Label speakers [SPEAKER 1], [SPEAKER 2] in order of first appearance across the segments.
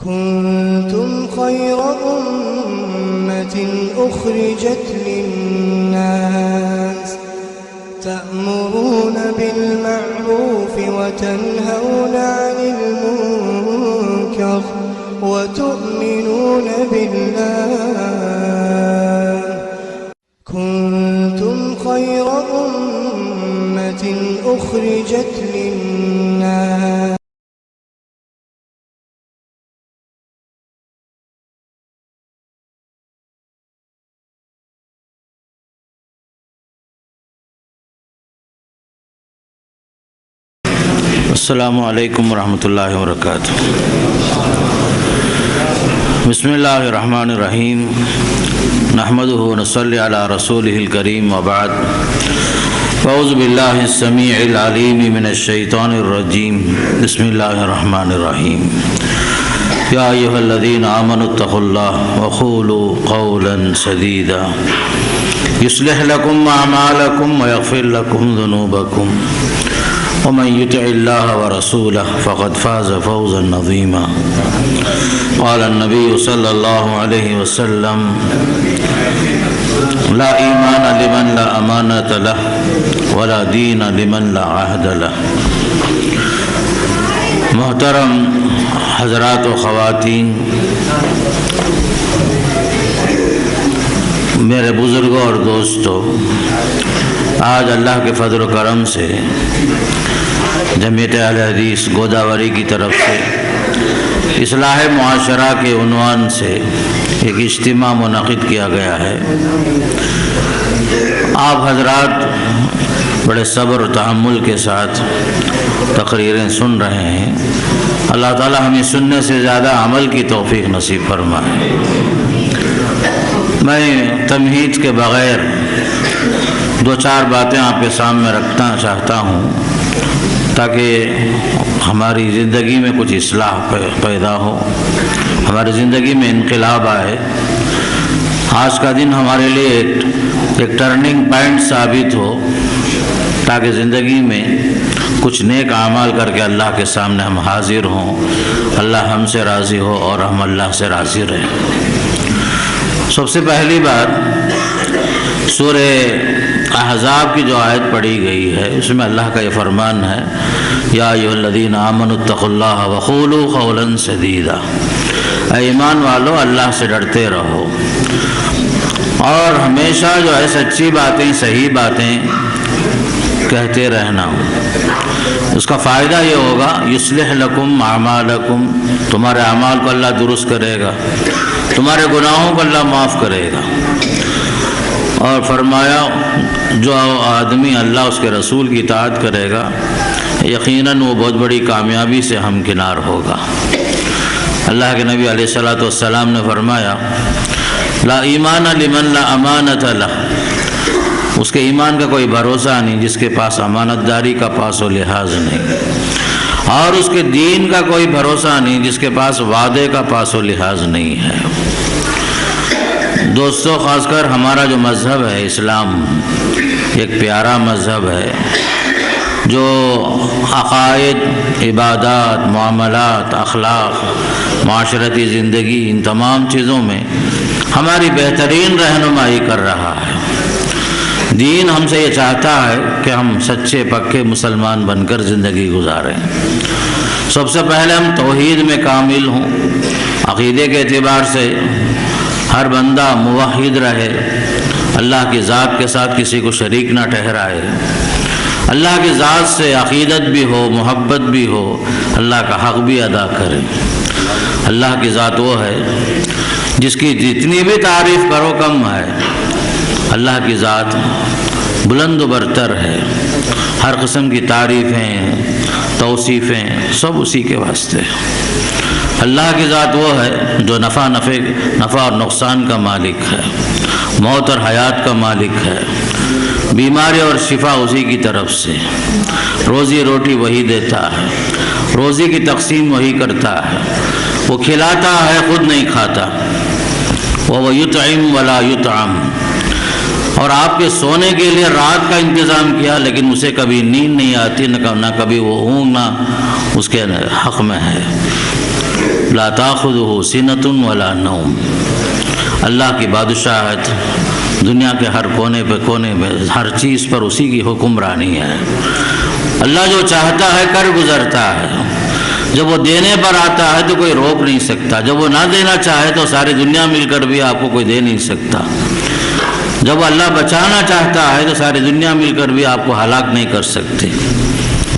[SPEAKER 1] كنتم خير أمة أخرجت للناس تأمرون بالمعروف وتنهون عن المنكر وتؤمنون بالله كنتم خير أمة أخرجت للناس
[SPEAKER 2] السلام علیکم ورحمۃ اللہ وبرکاتہ۔ بسم اللہ الرحمن الرحیم، نحمدہ ونصلی علی رسولہ الکریم وبعد، اعوذ باللہ السمیع العلیم من الشیطان الرجیم، بسم اللہ الرحمن الرحیم۔ یا ایھا الذین آمنوا اتقوا اللہ وقولوا قولا سدیدا یصلح لکم اعمالکم ویغفر لکم ذنوبکم ومن يطع الله ورسوله فقد فاز فوزا عظيما۔ قال النبي صلى الله عليه وسلم: لا ایمان لمن لا امانة له ولا دین لمن لا عہد له۔ محترم حضرات و خواتین، میرے بزرگوں اور دوستوں، آج اللہ کے فضل و کرم سے جمعیت اہل حدیث گوداوری کی طرف سے اصلاح معاشرہ کے عنوان سے ایک اجتماع منعقد کیا گیا ہے۔ آپ حضرات بڑے صبر و تحمل کے ساتھ تقریریں سن رہے ہیں۔ اللہ تعالی ہمیں سننے سے زیادہ عمل کی توفیق نصیب فرمائے۔ میں تمہید کے بغیر دو چار باتیں آپ کے سامنے رکھنا چاہتا ہوں تاکہ ہماری زندگی میں کچھ اصلاح پیدا ہو، ہماری زندگی میں انقلاب آئے۔ آج کا دن ہمارے لیے ایک ٹرننگ پوائنٹ ثابت ہو تاکہ زندگی میں کچھ نیک اعمال کر کے اللہ کے سامنے ہم حاضر ہوں، اللہ ہم سے راضی ہو اور ہم اللہ سے راضی رہیں۔ سب سے پہلی بات، سورہ احزاب کی جو آیت پڑھی گئی ہے اس میں اللہ کا یہ فرمان ہے: یا ایھا الذین آمنوا اتقوا اللہ وقولوا قولا سدیدا۔ اے ایمان والو، اللہ سے ڈرتے رہو اور ہمیشہ جو ہے سچی باتیں، صحیح باتیں کہتے رہنا۔ اس کا فائدہ یہ ہوگا: یصلح لکم اعمالکم، تمہارے اعمال کو اللہ درست کرے گا، تمہارے گناہوں کو اللہ معاف کرے گا۔ اور فرمایا جو آدمی اللہ اس کے رسول کی اطاعت کرے گا یقیناً وہ بہت بڑی کامیابی سے ہمکنار ہوگا۔ اللہ کے نبی علیہ السلام نے فرمایا: لا ایمان لمن لا امانۃ لہ، اس کے ایمان کا کوئی بھروسہ نہیں جس کے پاس امانت داری کا پاس و لحاظ نہیں، اور اس کے دین کا کوئی بھروسہ نہیں جس کے پاس وعدے کا پاس و لحاظ نہیں ہے۔ دوستو، خاص کر ہمارا جو مذہب ہے اسلام ایک پیارا مذہب ہے جو عقائد، عبادات، معاملات، اخلاق، معاشرتی زندگی، ان تمام چیزوں میں ہماری بہترین رہنمائی کر رہا ہے۔ دین ہم سے یہ چاہتا ہے کہ ہم سچے پکے مسلمان بن کر زندگی گزاریں۔ سب سے پہلے ہم توحید میں کامل ہوں، عقیدے کے اعتبار سے ہر بندہ موحد رہے، اللہ کی ذات کے ساتھ کسی کو شریک نہ ٹھہرائے، اللہ کی ذات سے عقیدت بھی ہو، محبت بھی ہو، اللہ کا حق بھی ادا کرے۔ اللہ کی ذات وہ ہے جس کی جتنی بھی تعریف کرو کم ہے۔ اللہ کی ذات بلند و برتر ہے، ہر قسم کی تعریفیں، توصیفیں سب اسی کے واسطے۔ اللہ کی ذات وہ ہے جو نفع اور نقصان کا مالک ہے، موت اور حیات کا مالک ہے، بیماری اور شفا اسی کی طرف سے، روزی روٹی وہی دیتا ہے، روزی کی تقسیم وہی کرتا ہے، وہ کھلاتا ہے خود نہیں کھاتا، وہ یطعم ولا یطعم، اور آپ کے سونے کے لیے رات کا انتظام کیا لیکن اسے کبھی نیند نہیں آتی، نہ کبھی وہ اونگنا اس کے حق میں ہے۔ لا تاخذہ سنۃ ولا نوم۔ اللہ کی بادشاہت دنیا کے ہر کونے میں ہر چیز پر اسی کی حکمرانی ہے۔ اللہ جو چاہتا ہے کر گزرتا ہے، جب وہ دینے پر آتا ہے تو کوئی روک نہیں سکتا، جب وہ نہ دینا چاہے تو ساری دنیا مل کر بھی آپ کو کوئی دے نہیں سکتا، جب اللہ بچانا چاہتا ہے تو ساری دنیا مل کر بھی آپ کو ہلاک نہیں کر سکتے،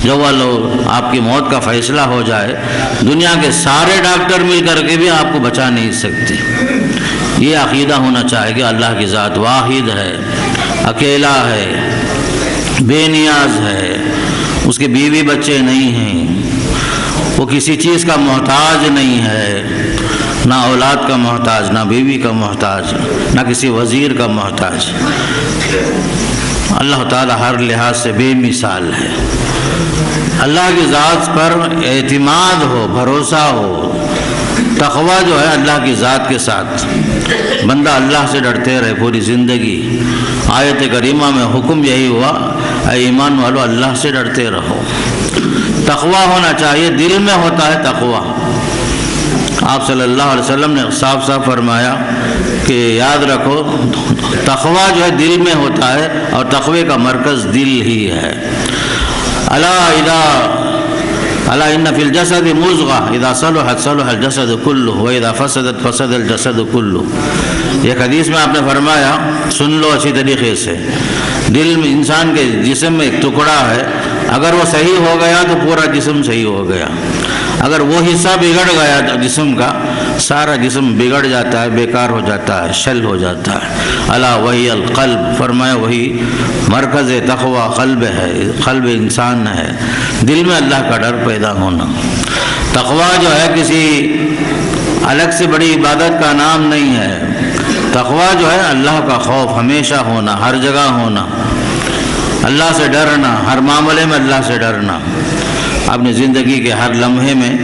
[SPEAKER 2] جب وہ آپ کی موت کا فیصلہ ہو جائے دنیا کے سارے ڈاکٹر مل کر کے بھی آپ کو بچا نہیں سکتے۔ یہ عقیدہ ہونا چاہیے کہ اللہ کی ذات واحد ہے، اکیلا ہے، بے نیاز ہے، اس کے بیوی بچے نہیں ہیں، وہ کسی چیز کا محتاج نہیں ہے، نہ اولاد کا محتاج، نہ بیوی کا محتاج، نہ کسی وزیر کا محتاج۔ اللہ تعالیٰ ہر لحاظ سے بے مثال ہے۔ اللہ کی ذات پر اعتماد ہو، بھروسہ ہو، تقویٰ جو ہے اللہ کی ذات کے ساتھ، بندہ اللہ سے ڈرتے رہے پوری زندگی۔ آیت کریمہ میں حکم یہی ہوا، اے ایمان والو اللہ سے ڈرتے رہو۔ تقویٰ ہونا چاہیے، دل میں ہوتا ہے تقویٰ۔ آپ صلی اللہ علیہ وسلم نے صاف فرمایا کہ یاد رکھو تقویٰ جو ہے دل میں ہوتا ہے، اور تقوی کا مرکز دل ہی ہے۔ الا ان فی الجسد مضغہ اذا صلحت صلح الجسد کلہ واذا فسدت فسد الجسد کلہ۔ ایک حدیث میں آپ نے فرمایا، سن لو اچھی طریقے سے، دل میں انسان کے جسم میں ایک ٹکڑا ہے، اگر وہ صحیح ہو گیا تو پورا جسم صحیح ہو گیا، اگر وہ حصہ بگڑ گیا تو جسم کا سارا جسم بگڑ جاتا ہے، بیکار ہو جاتا ہے، شل ہو جاتا ہے۔ الا وہی القلب، فرمایا وہی مرکز تقویٰ قلب ہے، قلب انسان ہے، دل میں اللہ کا ڈر پیدا ہونا۔ تقویٰ جو ہے کسی الگ سے بڑی عبادت کا نام نہیں ہے، تقویٰ جو ہے اللہ کا خوف ہمیشہ ہونا، ہر جگہ ہونا، اللہ سے ڈرنا، ہر معاملے میں اللہ سے ڈرنا، اپنی زندگی کے ہر لمحے میں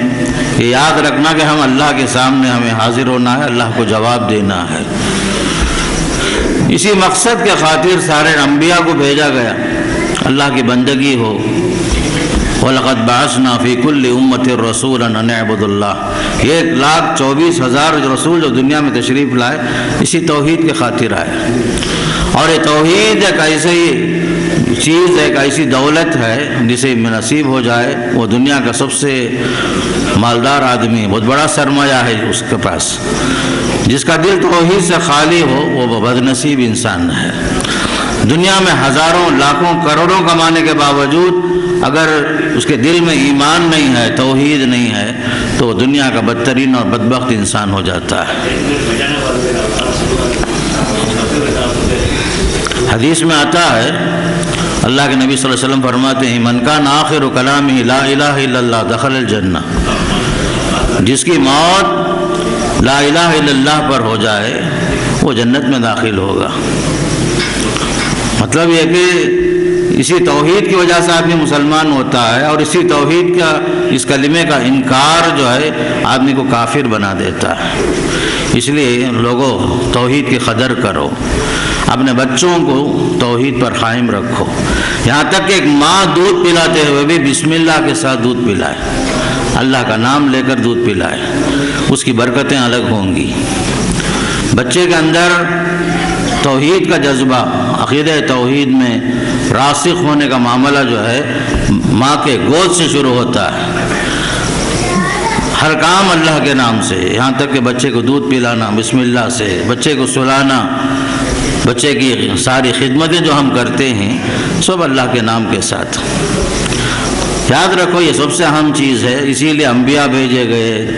[SPEAKER 2] یہ یاد رکھنا کہ ہم اللہ کے سامنے ہمیں حاضر ہونا ہے، اللہ کو جواب دینا ہے۔ اسی مقصد کے خاطر سارے انبیاء کو بھیجا گیا، اللہ کی بندگی ہو۔ وَلَقَدْ بَعَثْنَا فِي كُلِّ أُمَّةٍ رَسُولًا أَنِ اعْبُدُوا اللَّهَ۔ 1,24,000 رسول جو دنیا میں تشریف لائے اسی توحید کے خاطر آئے، اور یہ توحید ایک ایسی چیز، ایک ایسی دولت ہے جسے نصیب ہو جائے وہ دنیا کا سب سے مالدار آدمی، بہت بڑا سرمایہ ہے اس کے پاس۔ جس کا دل توحید سے خالی ہو وہ بد نصیب انسان ہے۔ دنیا میں ہزاروں لاکھوں کروڑوں کمانے کے باوجود اگر اس کے دل میں ایمان نہیں ہے، توحید نہیں ہے، تو وہ دنیا کا بدترین اور بدبخت انسان ہو جاتا ہے۔ حدیث میں آتا ہے، اللہ کے نبی صلی اللہ علیہ وسلم فرماتے ہیں، من کان آخر کلامہ لا الہ الا اللہ دخل الجنہ۔ جس کی موت لا الہ الا اللہ پر ہو جائے وہ جنت میں داخل ہوگا۔ مطلب یہ کہ اسی توحید کی وجہ سے آدمی مسلمان ہوتا ہے، اور اسی توحید کا، اس کلمے کا انکار جو ہے آدمی کو کافر بنا دیتا ہے۔ اس لیے لوگوں توحید کی قدر کرو، اپنے بچوں کو توحید پر قائم رکھو، یہاں تک کہ ایک ماں دودھ پلاتے ہوئے بھی بسم اللہ کے ساتھ دودھ پلائے، اللہ کا نام لے کر دودھ پلائے، اس کی برکتیں الگ ہوں گی۔ بچے کے اندر توحید کا جذبہ، عقیدہ توحید میں راسخ ہونے کا معاملہ جو ہے ماں کے گود سے شروع ہوتا ہے، ہر کام اللہ کے نام سے، یہاں تک کہ بچے کو دودھ پلانا بسم اللہ سے، بچے کو سلانا، بچے کی ساری خدمتیں جو ہم کرتے ہیں سب اللہ کے نام کے ساتھ۔ یاد رکھو یہ سب سے اہم چیز ہے، اسی لیے انبیاء بھیجے گئے،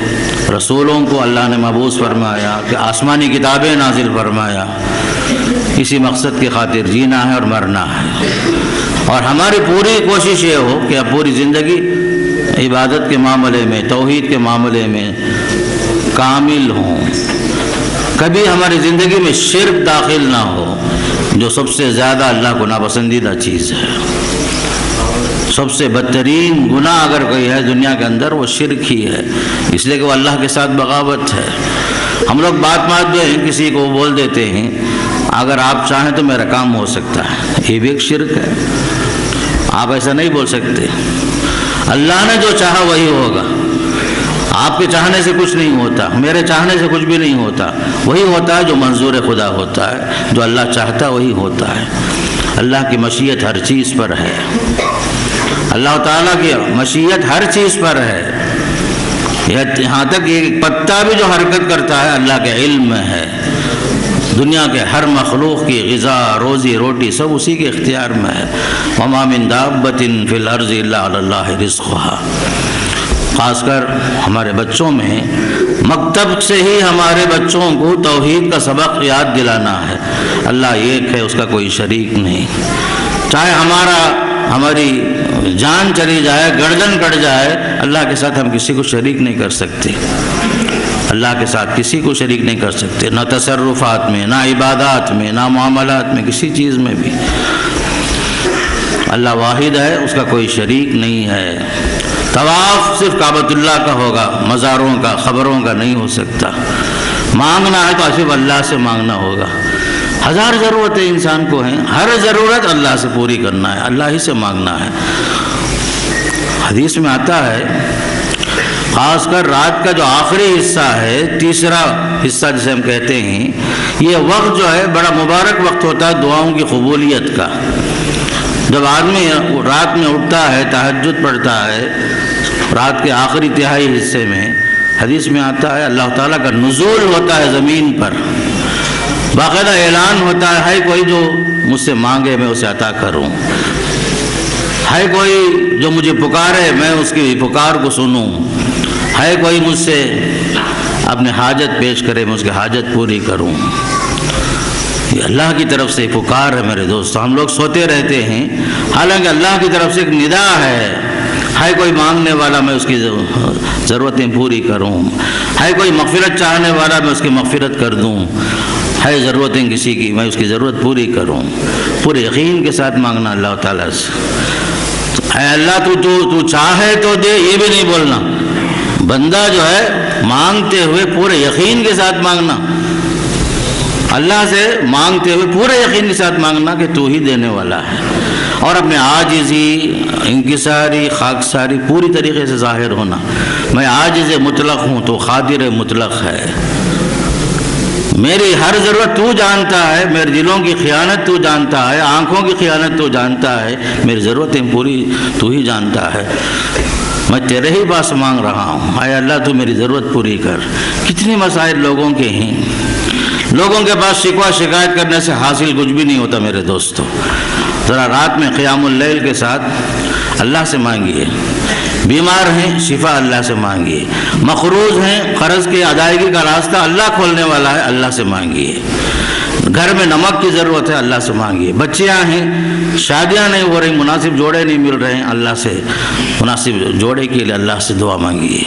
[SPEAKER 2] رسولوں کو اللہ نے مبعوث فرمایا، کہ آسمانی کتابیں نازل فرمایا، اسی مقصد کی خاطر جینا ہے اور مرنا ہے۔ اور ہماری پوری کوشش یہ ہو کہ اب پوری زندگی عبادت کے معاملے میں، توحید کے معاملے میں کامل ہوں، کبھی ہماری زندگی میں شرک داخل نہ ہو، جو سب سے زیادہ اللہ کو ناپسندیدہ چیز ہے۔ سب سے بدترین گناہ اگر کوئی ہے دنیا کے اندر وہ شرک ہی ہے، اس لیے کہ وہ اللہ کے ساتھ بغاوت ہے۔ ہم لوگ بات جو ہے کسی کو بول دیتے ہیں، اگر آپ چاہیں تو میرا کام ہو سکتا ہے، یہ بھی ایک شرک ہے۔ آپ ایسا نہیں بول سکتے، اللہ نے جو چاہا وہی ہوگا۔ آپ کے چاہنے سے کچھ نہیں ہوتا، میرے چاہنے سے کچھ بھی نہیں ہوتا، وہی ہوتا ہے جو منظور خدا ہوتا ہے، جو اللہ چاہتا وہی ہوتا ہے۔ اللہ کی مشیت ہر چیز پر ہے، اللہ تعالیٰ کی مشیت ہر چیز پر ہے، یہاں تک ایک پتا بھی جو حرکت کرتا ہے اللہ کے علم میں ہے۔ دنیا کے ہر مخلوق کی غذا، روزی روٹی سب اسی کے اختیار میں ہے۔ وَمَا مِن دَابَّةٍ فِي الْأَرْضِ إِلَّا عَلَى اللَّهِ رِزْقُهَا۔ خاص کر ہمارے بچوں میں مکتب سے ہی ہمارے بچوں کو توحید کا سبق یاد دلانا ہے۔ اللہ ایک ہے، اس کا کوئی شریک نہیں، چاہے ہماری جان چلی جائے، گردن کٹ جائے، اللہ کے ساتھ ہم کسی کو شریک نہیں کر سکتے، اللہ کے ساتھ کسی کو شریک نہیں کر سکتے، نہ تصرفات میں، نہ عبادات میں، نہ معاملات میں، کسی چیز میں بھی۔ اللہ واحد ہے، اس کا کوئی شریک نہیں ہے۔ طواف صرف کعبۃ اللہ کا ہوگا، مزاروں کا، قبروں کا نہیں ہو سکتا۔ مانگنا ہے تو صرف اللہ سے مانگنا ہوگا۔ ہزار ضرورتیں انسان کو ہیں، ہر ضرورت اللہ سے پوری کرنا ہے، اللہ ہی سے مانگنا ہے۔ حدیث میں آتا ہے، خاص کر رات کا جو آخری حصہ ہے، تیسرا حصہ جسے ہم کہتے ہیں، یہ وقت جو ہے بڑا مبارک وقت ہوتا ہے دعاؤں کی قبولیت کا۔ جب آدمی رات میں اٹھتا ہے، تہجد پڑھتا ہے، رات کے آخری تہائی حصے میں، حدیث میں آتا ہے اللہ تعالیٰ کا نزول ہوتا ہے زمین پر، باقاعدہ اعلان ہوتا ہے کوئی جو مجھ سے مانگے میں اسے عطا کروں، ہے کوئی جو مجھے پکارے میں اس کی پکار کو سنوں، ہے کوئی مجھ سے اپنے حاجت پیش کرے میں اس کی حاجت پوری کروں۔ یہ اللہ کی طرف سے پکار ہے میرے دوستو۔ ہم لوگ سوتے رہتے ہیں، حالانکہ اللہ کی طرف سے ایک ندا ہے کوئی مانگنے والا میں اس کی ضرورتیں پوری کروں، ہے کوئی مغفرت چاہنے والا میں اس کی مغفرت کر دوں، ہے ضرورتیں کسی کی میں اس کی ضرورت پوری کروں۔ پورے یقین کے ساتھ مانگنا اللہ تعالیٰ سے۔ اے اللہ تو چاہے تو دے، یہ بھی نہیں بولنا۔ بندہ جو ہے مانگتے ہوئے پورے یقین کے ساتھ مانگنا، اللہ سے مانگتے ہوئے پورے یقین کے ساتھ مانگنا کہ تو ہی دینے والا ہے، اور اپنے عاجزی، انکساری، خاکساری پوری طریقے سے ظاہر ہونا۔ میں عاجز مطلق ہوں تو قادر مطلق ہے، میری ہر ضرورت تو جانتا ہے، میرے دلوں کی خیانت تو جانتا ہے، آنکھوں کی خیانت تو جانتا ہے، میری ضرورتیں پوری تو ہی جانتا ہے، میں تیرے ہی پاس مانگ رہا ہوں، اے اللہ تو میری ضرورت پوری کر۔ کتنے مسائل لوگوں کے ہیں، لوگوں کے پاس شکوہ شکایت کرنے سے حاصل کچھ بھی نہیں ہوتا میرے دوستو۔ ذرا رات میں قیام اللیل کے ساتھ اللہ سے مانگیے، بیمار ہیں شفا اللہ سے مانگیے، مقروض ہیں قرض کی ادائیگی کا راستہ اللہ کھولنے والا ہے، اللہ سے مانگیے، گھر میں نمک کی ضرورت ہے اللہ سے مانگیے، بچیاں ہیں شادیاں نہیں ہو رہی، مناسب جوڑے نہیں مل رہے ہیں، اللہ سے مناسب جوڑے کے لیے اللہ سے دعا مانگیے،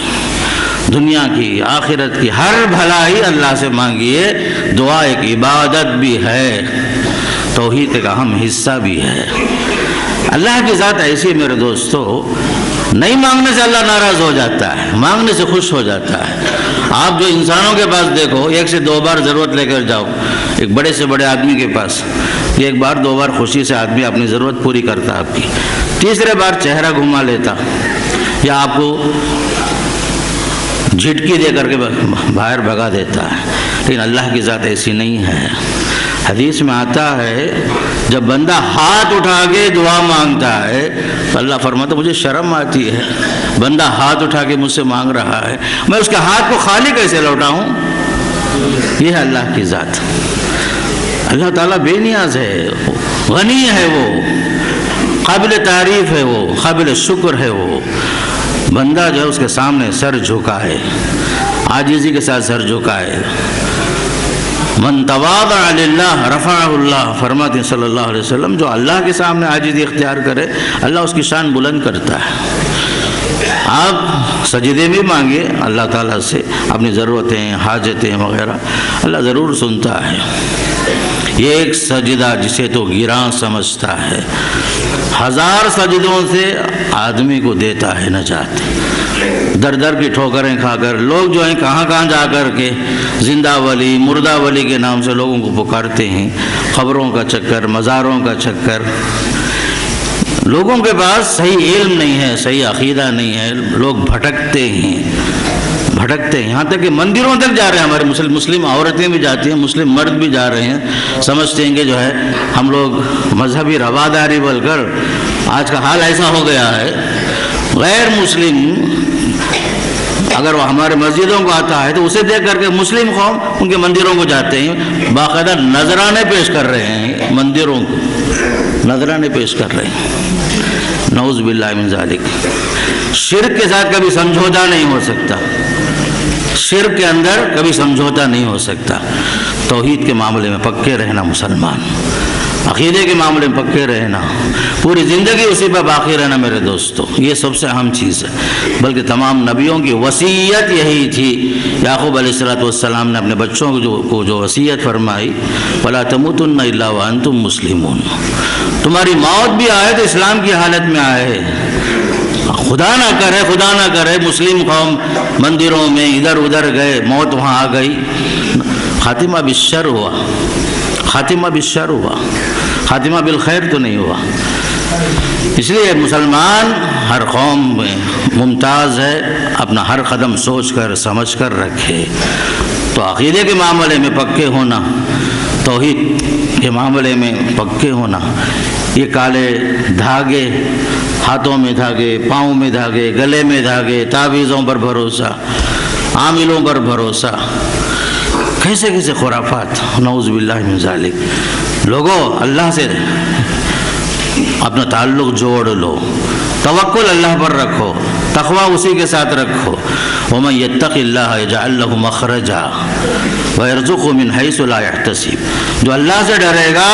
[SPEAKER 2] دنیا کی آخرت کی ہر بھلائی اللہ سے مانگیے۔ دعا ایک عبادت بھی ہے، توحید کا اہم حصہ بھی ہے۔ اللہ کی ذات ایسی ہے میرے دوستو، نہیں مانگنے سے اللہ ناراض ہو جاتا ہے، مانگنے سے خوش ہو جاتا ہے۔ آپ جو انسانوں کے پاس دیکھو، ایک سے دو بار ضرورت لے کر جاؤ ایک بڑے سے بڑے آدمی کے پاس، ایک بار دو بار خوشی سے آدمی اپنی ضرورت پوری کرتا آپ کی، تیسرے بار چہرہ گھما لیتا یا آپ کو جھٹکی دے کر کے باہر بھگا دیتا ہے۔ لیکن اللہ کی ذات ایسی نہیں ہے۔ حدیث میں آتا ہے جب بندہ ہاتھ اٹھا کے دعا مانگتا ہے تو اللہ فرماتا مجھے شرم آتی ہے، بندہ ہاتھ اٹھا کے مجھ سے مانگ رہا ہے، میں اس کے ہاتھ کو خالی کیسے لوٹاؤں؟ یہ ہے اللہ کی ذات۔ اللہ تعالیٰ بے نیاز ہے، غنی ہے، وہ قابل تعریف ہے، وہ قابل شکر ہے۔ وہ بندہ جو ہے اس کے سامنے سر جھکائے، عاجزی کے ساتھ سر جھکائے۔ من تواضع للہ رفعہ اللہ، فرماتے ہیں صلی اللہ علیہ وسلم، جو اللہ کے سامنے عاجزی اختیار کرے اللہ اس کی شان بلند کرتا ہے۔ آپ سجدے میں مانگے اللہ تعالیٰ سے اپنی ضرورتیں، حاجتیں وغیرہ، اللہ ضرور سنتا ہے۔ یہ ایک سجدہ جسے تو گراں سمجھتا ہے، ہزار سجدوں سے آدمی کو دیتا ہے نجات۔ در در کی ٹھوکریں کھا کر لوگ جو ہیں کہاں کہاں جا کر کے زندہ ولی، مردہ ولی کے نام سے لوگوں کو پکارتے ہیں، قبروں کا چکر، مزاروں کا چکر۔ لوگوں کے پاس صحیح علم نہیں ہے، صحیح عقیدہ نہیں ہے، لوگ بھٹکتے ہیں، بھٹکتے ہیں، یہاں تک کہ مندروں تک جا رہے ہیں، ہمارے مسلم عورتیں بھی جاتی ہیں، مسلم مرد بھی جا رہے ہیں، سمجھتے ہیں کہ جو ہے ہم لوگ مذہبی رواداری بول کر، آج کا حال ایسا ہو گیا ہے، غیر مسلم اگر وہ ہمارے مسجدوں کو آتا ہے تو اسے دیکھ کر کے مسلم قوم ان کے مندروں کو جاتے ہیں، باقاعدہ نذرانے پیش کر رہے ہیں، مندروں کو نذرانے پیش کر رہے ہیں، نعوذ باللہ من ذالک۔ شرک کے ساتھ کبھی سمجھوتا نہیں ہو سکتا، شرک کے اندر کبھی سمجھوتا نہیں ہو سکتا۔ توحید کے معاملے میں پکے رہنا مسلمان، عقیدے کے معاملے میں پکے رہنا، پوری زندگی اسی پر باقی رہنا میرے دوستو، یہ سب سے اہم چیز ہے۔ بلکہ تمام نبیوں کی وصیت یہی تھی۔ یعقوب علیہ السلام نے اپنے بچوں کو جو وصیت فرمائی، وَلَا تَمُوتُنَّ إِلَّا وَأَنْتُمْ مُسْلِمُونَ، تمہاری موت بھی آئے تو اسلام کی حالت میں آئے۔ خدا نہ کرے مسلم قوم مندروں میں ادھر ادھر گئے، موت وہاں آ گئی، خاتمہ بالشر ہوا، خاتمہ بالشر ہوا، خاتمہ بالخیر تو نہیں ہوا۔ اس لیے مسلمان ہر قوم میں ممتاز ہے، اپنا ہر قدم سوچ کر سمجھ کر رکھے۔ تو عقیدے کے معاملے میں پکے ہونا، توحید کے معاملے میں پکے ہونا، یہ کالے دھاگے، ہاتھوں میں دھاگے، پاؤں میں دھاگے، گلے میں دھاگے، تعویذوں پر بھروسہ، عاملوں پر بھروسہ، کیسے کیسے خرافات، نعوذ باللہ من ذالک۔ لوگوں اللہ سے اپنا تعلق جوڑ لو، توکل اللہ پر رکھو، تقوی اسی کے ساتھ رکھو۔ وَمَن يَتَّقِ اللَّهَ يَجْعَل لَّهُ مَخْرَجًا وَيَرْزُقْهُ مِنْ حَيْثُ لَا يَحْتَسِبُ، جو اللہ سے ڈرے گا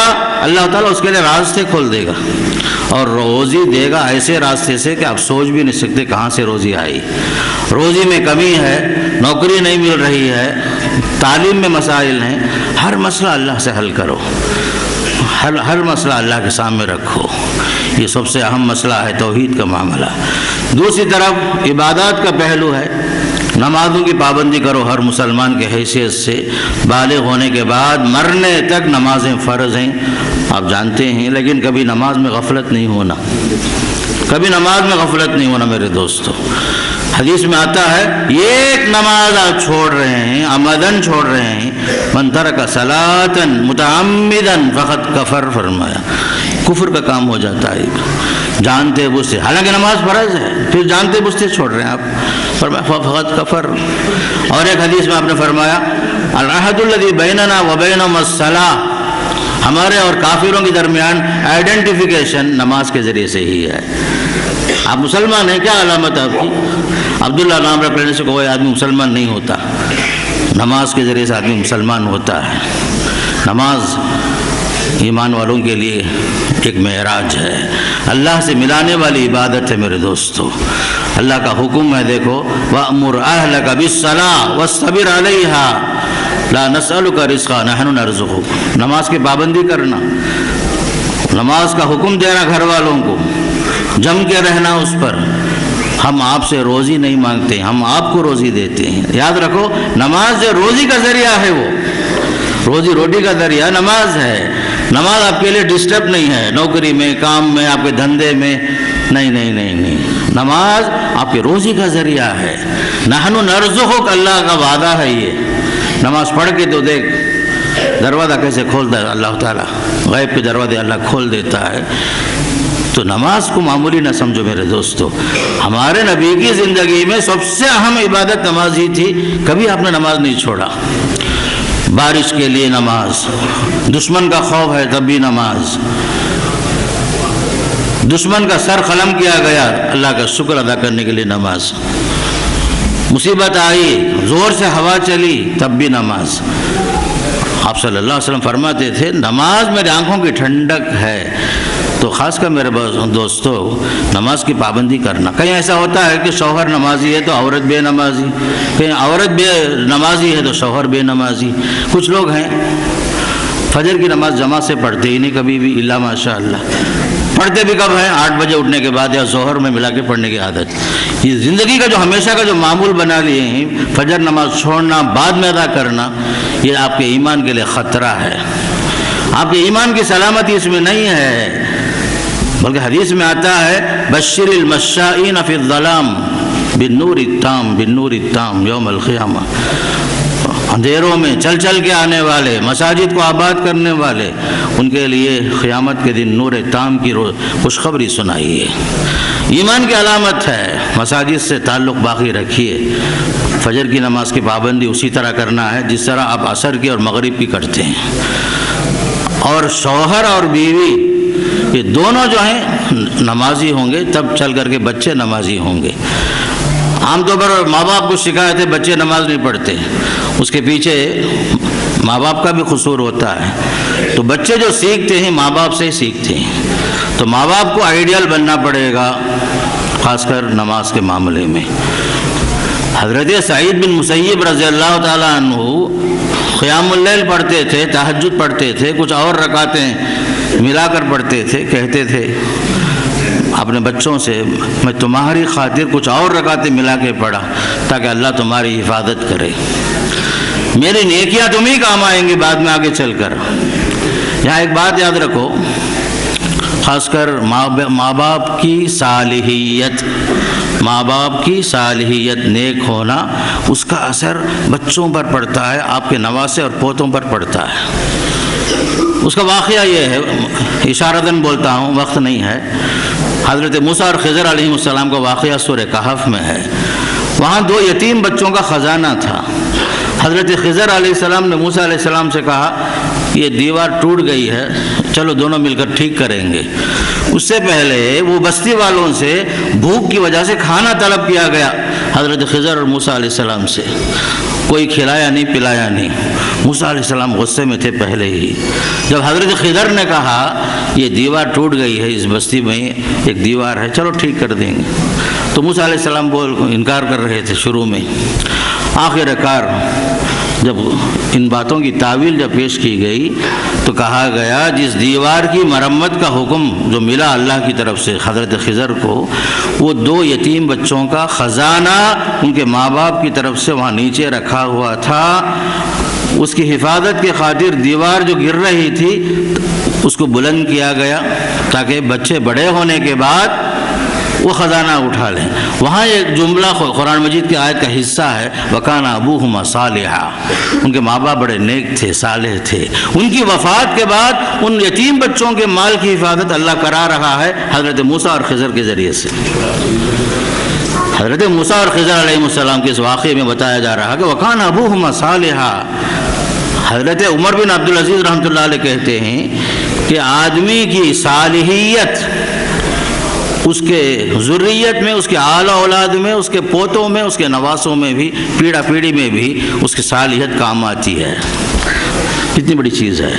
[SPEAKER 2] اللہ تعالیٰ اس کے لیے راستے کھول دے گا اور روزی دے گا ایسے راستے سے کہ آپ سوچ بھی نہیں سکتے کہاں سے روزی آئی۔ روزی میں کمی ہے، نوکری نہیں مل رہی ہے، تعلیم میں مسائل ہیں، ہر مسئلہ اللہ سے حل کرو، ہر مسئلہ اللہ کے سامنے رکھو۔ یہ سب سے اہم مسئلہ ہے توحید کا معاملہ۔ دوسری طرف عبادات کا پہلو ہے، نمازوں کی پابندی کرو ہر مسلمان کے حیثیت سے، بالغ ہونے کے بعد مرنے تک نمازیں فرض ہیں، آپ جانتے ہیں، لیکن کبھی نماز میں غفلت نہیں ہونا، کبھی نماز میں غفلت نہیں ہونا میرے دوستو۔ حدیث میں آتا ہے ایک نماز آپ چھوڑ رہے ہیں، عمدن چھوڑ رہے ہیں، من ترک صلاۃ متعمدا فقد کفر، فرمایا کفر کا کام ہو جاتا ہے جانتے بوجھتے، حالانکہ نماز فرض ہے پھر جانتے بوجھتے چھوڑ رہے ہیں آپ، فرمایا فقد کفر۔ اور ایک حدیث میں آپ نے فرمایا العہد الذی بیننا وبینہم الصلاۃ، ہمارے اور کافروں کے درمیان آئیڈینٹیفیکیشن نماز کے ذریعے سے ہی ہے۔ آپ مسلمان ہیں، کیا علامت ہے آپ کی؟ عبداللہ نام رکھ لینے سے کوئی آدمی مسلمان نہیں ہوتا، نماز کے ذریعے سے آدمی مسلمان ہوتا ہے۔ نماز ایمان والوں کے لیے ایک معراج ہے، اللہ سے ملانے والی عبادت ہے میرے دوستو۔ اللہ کا حکم ہے، دیکھو وَأْمُرْ أَهْلَكَ بِالصَّلَاةِ وَاصْطَبِرْ عَلَيْهَا لَا نَسْأَلُكَ رِزْقًا نَحْنُ نَرْزُقُكَ، نماز کی پابندی کرنا، نماز کا حکم دینا گھر والوں کو، جم کے رہنا اس پر، ہم آپ سے روزی نہیں مانگتے، ہم آپ کو روزی دیتے ہیں۔ یاد رکھو نماز جو روزی کا ذریعہ ہے، وہ روزی روٹی کا ذریعہ نماز ہے۔ نماز آپ کے لیے ڈسٹرب نہیں ہے، نوکری میں، کام میں، آپ کے دھندے میں، نہیں نہیں نہیں نہیں، نماز آپ کے روزی کا ذریعہ ہے۔ نحن نرزقک، اللہ کا وعدہ ہے یہ۔ نماز پڑھ کے تو دیکھ دروازہ کیسے کھولتا ہے اللہ تعالیٰ، غیب کے دروازے اللہ کھول دیتا ہے۔ تو نماز کو معمولی نہ سمجھو میرے دوستو، ہمارے نبی کی زندگی میں سب سے اہم عبادت نماز ہی تھی، کبھی آپ نے نماز نہیں چھوڑا۔ بارش کے لیے نماز، دشمن کا خوف ہے تب بھی نماز، دشمن کا سر قلم کیا گیا اللہ کا شکر ادا کرنے کے لیے نماز، مصیبت آئی زور سے ہوا چلی تب بھی نماز۔ آپ صلی اللہ علیہ وسلم فرماتے تھے نماز میری آنکھوں کی ٹھنڈک ہے۔ تو خاص کر میرے دوستو نماز کی پابندی کرنا۔ کہیں ایسا ہوتا ہے کہ شوہر نمازی ہے تو عورت بے نمازی، کہیں عورت بے نمازی ہے تو شوہر بے نمازی۔ کچھ لوگ ہیں فجر کی نماز جماعت سے پڑھتے ہی نہیں کبھی بھی، الا ماشاء اللہ، پڑھتے بھی کب ہیں 8 بجے اٹھنے کے بعد یا ظہر میں ملا کے پڑھنے کی عادت۔ یہ زندگی کا جو ہمیشہ کا جو معمول بنا لیے ہیں، فجر نماز چھوڑنا بعد میں ادا کرنا، یہ آپ کے ایمان کے لیے خطرہ ہے، آپ کے ایمان کی سلامتی اس میں نہیں ہے۔ بلکہ حدیث میں آتا ہے بشر المشائین فی الظلام بالنور التام یوم القیامہ، اندھیروں میں چل چل کے آنے والے، مساجد کو آباد کرنے والے، ان کے لیے قیامت کے دن نور تام کی خوشخبری سنائیے۔ ایمان کی علامت ہے، مساجد سے تعلق باقی رکھیے، فجر کی نماز کی پابندی اسی طرح کرنا ہے جس طرح آپ عصر کی اور مغرب کی کرتے ہیں، اور شوہر اور بیوی یہ دونوں جو ہیں نمازی ہوں گے، تب چل کر کے بچے نمازی ہوں گے۔ عام طور پر ماں باپ کو شکایت ہے بچے نماز نہیں پڑھتے، اس کے پیچھے ماں باپ کا بھی قصور ہوتا ہے۔ تو بچے جو سیکھتے ہیں ماں باپ سے ہی سیکھتے ہیں، تو ماں باپ کو آئیڈیل بننا پڑے گا، خاص کر نماز کے معاملے میں۔ حضرت سعید بن مسیب رضی اللہ تعالیٰ عنہ قیام اللیل پڑھتے تھے، تہجد پڑھتے تھے، کچھ اور رکعتیں ملا کر پڑھتے تھے، کہتے تھے اپنے بچوں سے میں تمہاری خاطر کچھ اور رکعتیں ملا کے پڑھا تاکہ اللہ تمہاری حفاظت کرے، میری نیکیاں تمہیں کام آئیں گی بعد میں آگے چل کر۔ یہاں ایک بات یاد رکھو، خاص کر ماں باپ کی صالحیت، ماں باپ کی صالحیت، نیک ہونا، اس کا اثر بچوں پر پڑتا ہے، آپ کے نواسے اور پوتوں پر پڑتا ہے۔ اس کا واقعہ یہ ہے، اشارتاً بولتا ہوں، وقت نہیں ہے۔ حضرت موسیٰ اور خضر علیہ السلام کا واقعہ سورہ کہف میں ہے۔ وہاں 2 یتیم بچوں کا خزانہ تھا۔ حضرت خضر علیہ السلام نے موسیٰ علیہ السلام سے کہا یہ دیوار ٹوٹ گئی ہے، چلو دونوں مل کر ٹھیک کریں گے۔ اس سے پہلے وہ بستی والوں سے بھوک کی وجہ سے کھانا طلب کیا گیا حضرت خضر اور موسیٰ علیہ السلام سے، کوئی کھلایا نہیں پلایا نہیں۔ موسیٰ علیہ السلام غصے میں تھے پہلے ہی۔ جب حضرت خضر نے کہا یہ دیوار ٹوٹ گئی ہے، اس بستی میں ایک دیوار ہے، چلو ٹھیک کر دیں گے، تو موسیٰ علیہ السلام انکار کر رہے تھے شروع میں۔ آخر کار جب ان باتوں کی تعویل جب پیش کی گئی تو کہا گیا جس دیوار کی مرمت کا حکم جو ملا اللہ کی طرف سے حضرت خضر کو، وہ 2 یتیم بچوں کا خزانہ ان کے ماں باپ کی طرف سے وہاں نیچے رکھا ہوا تھا، اس کی حفاظت کی خاطر دیوار جو گر رہی تھی اس کو بلند کیا گیا تاکہ بچے بڑے ہونے کے بعد وہ خزانہ اٹھا لیں۔ وہاں ایک جملہ قرآن مجید کی آیت کا حصہ ہے، وَكَانَ أَبُوهُمَا صَالِحًا، ان کے ماں باپ بڑے نیک تھے، صالح تھے۔ ان کی وفات کے بعد ان یتیم بچوں کے مال کی حفاظت اللہ کرا رہا ہے حضرت موسیٰ اور خضر کے ذریعے سے۔ حضرت موسیٰ اور خضر علیہ السلام کے اس واقعے میں بتایا جا رہا کہ وَكَانَ أَبُوهُمَا صَالِحًا۔ حضرت عمر بن عبدالعزیز رحمۃ اللہ علیہ کہتے ہیں کہ آدمی کی صالحیت اس کے ذریت میں، اس کے اعلیٰ اولاد میں، اس کے پوتوں میں، اس کے نواسوں میں بھی، پیڑا پیڑی میں بھی اس کی صالحیت کام آتی ہے۔ کتنی بڑی چیز ہے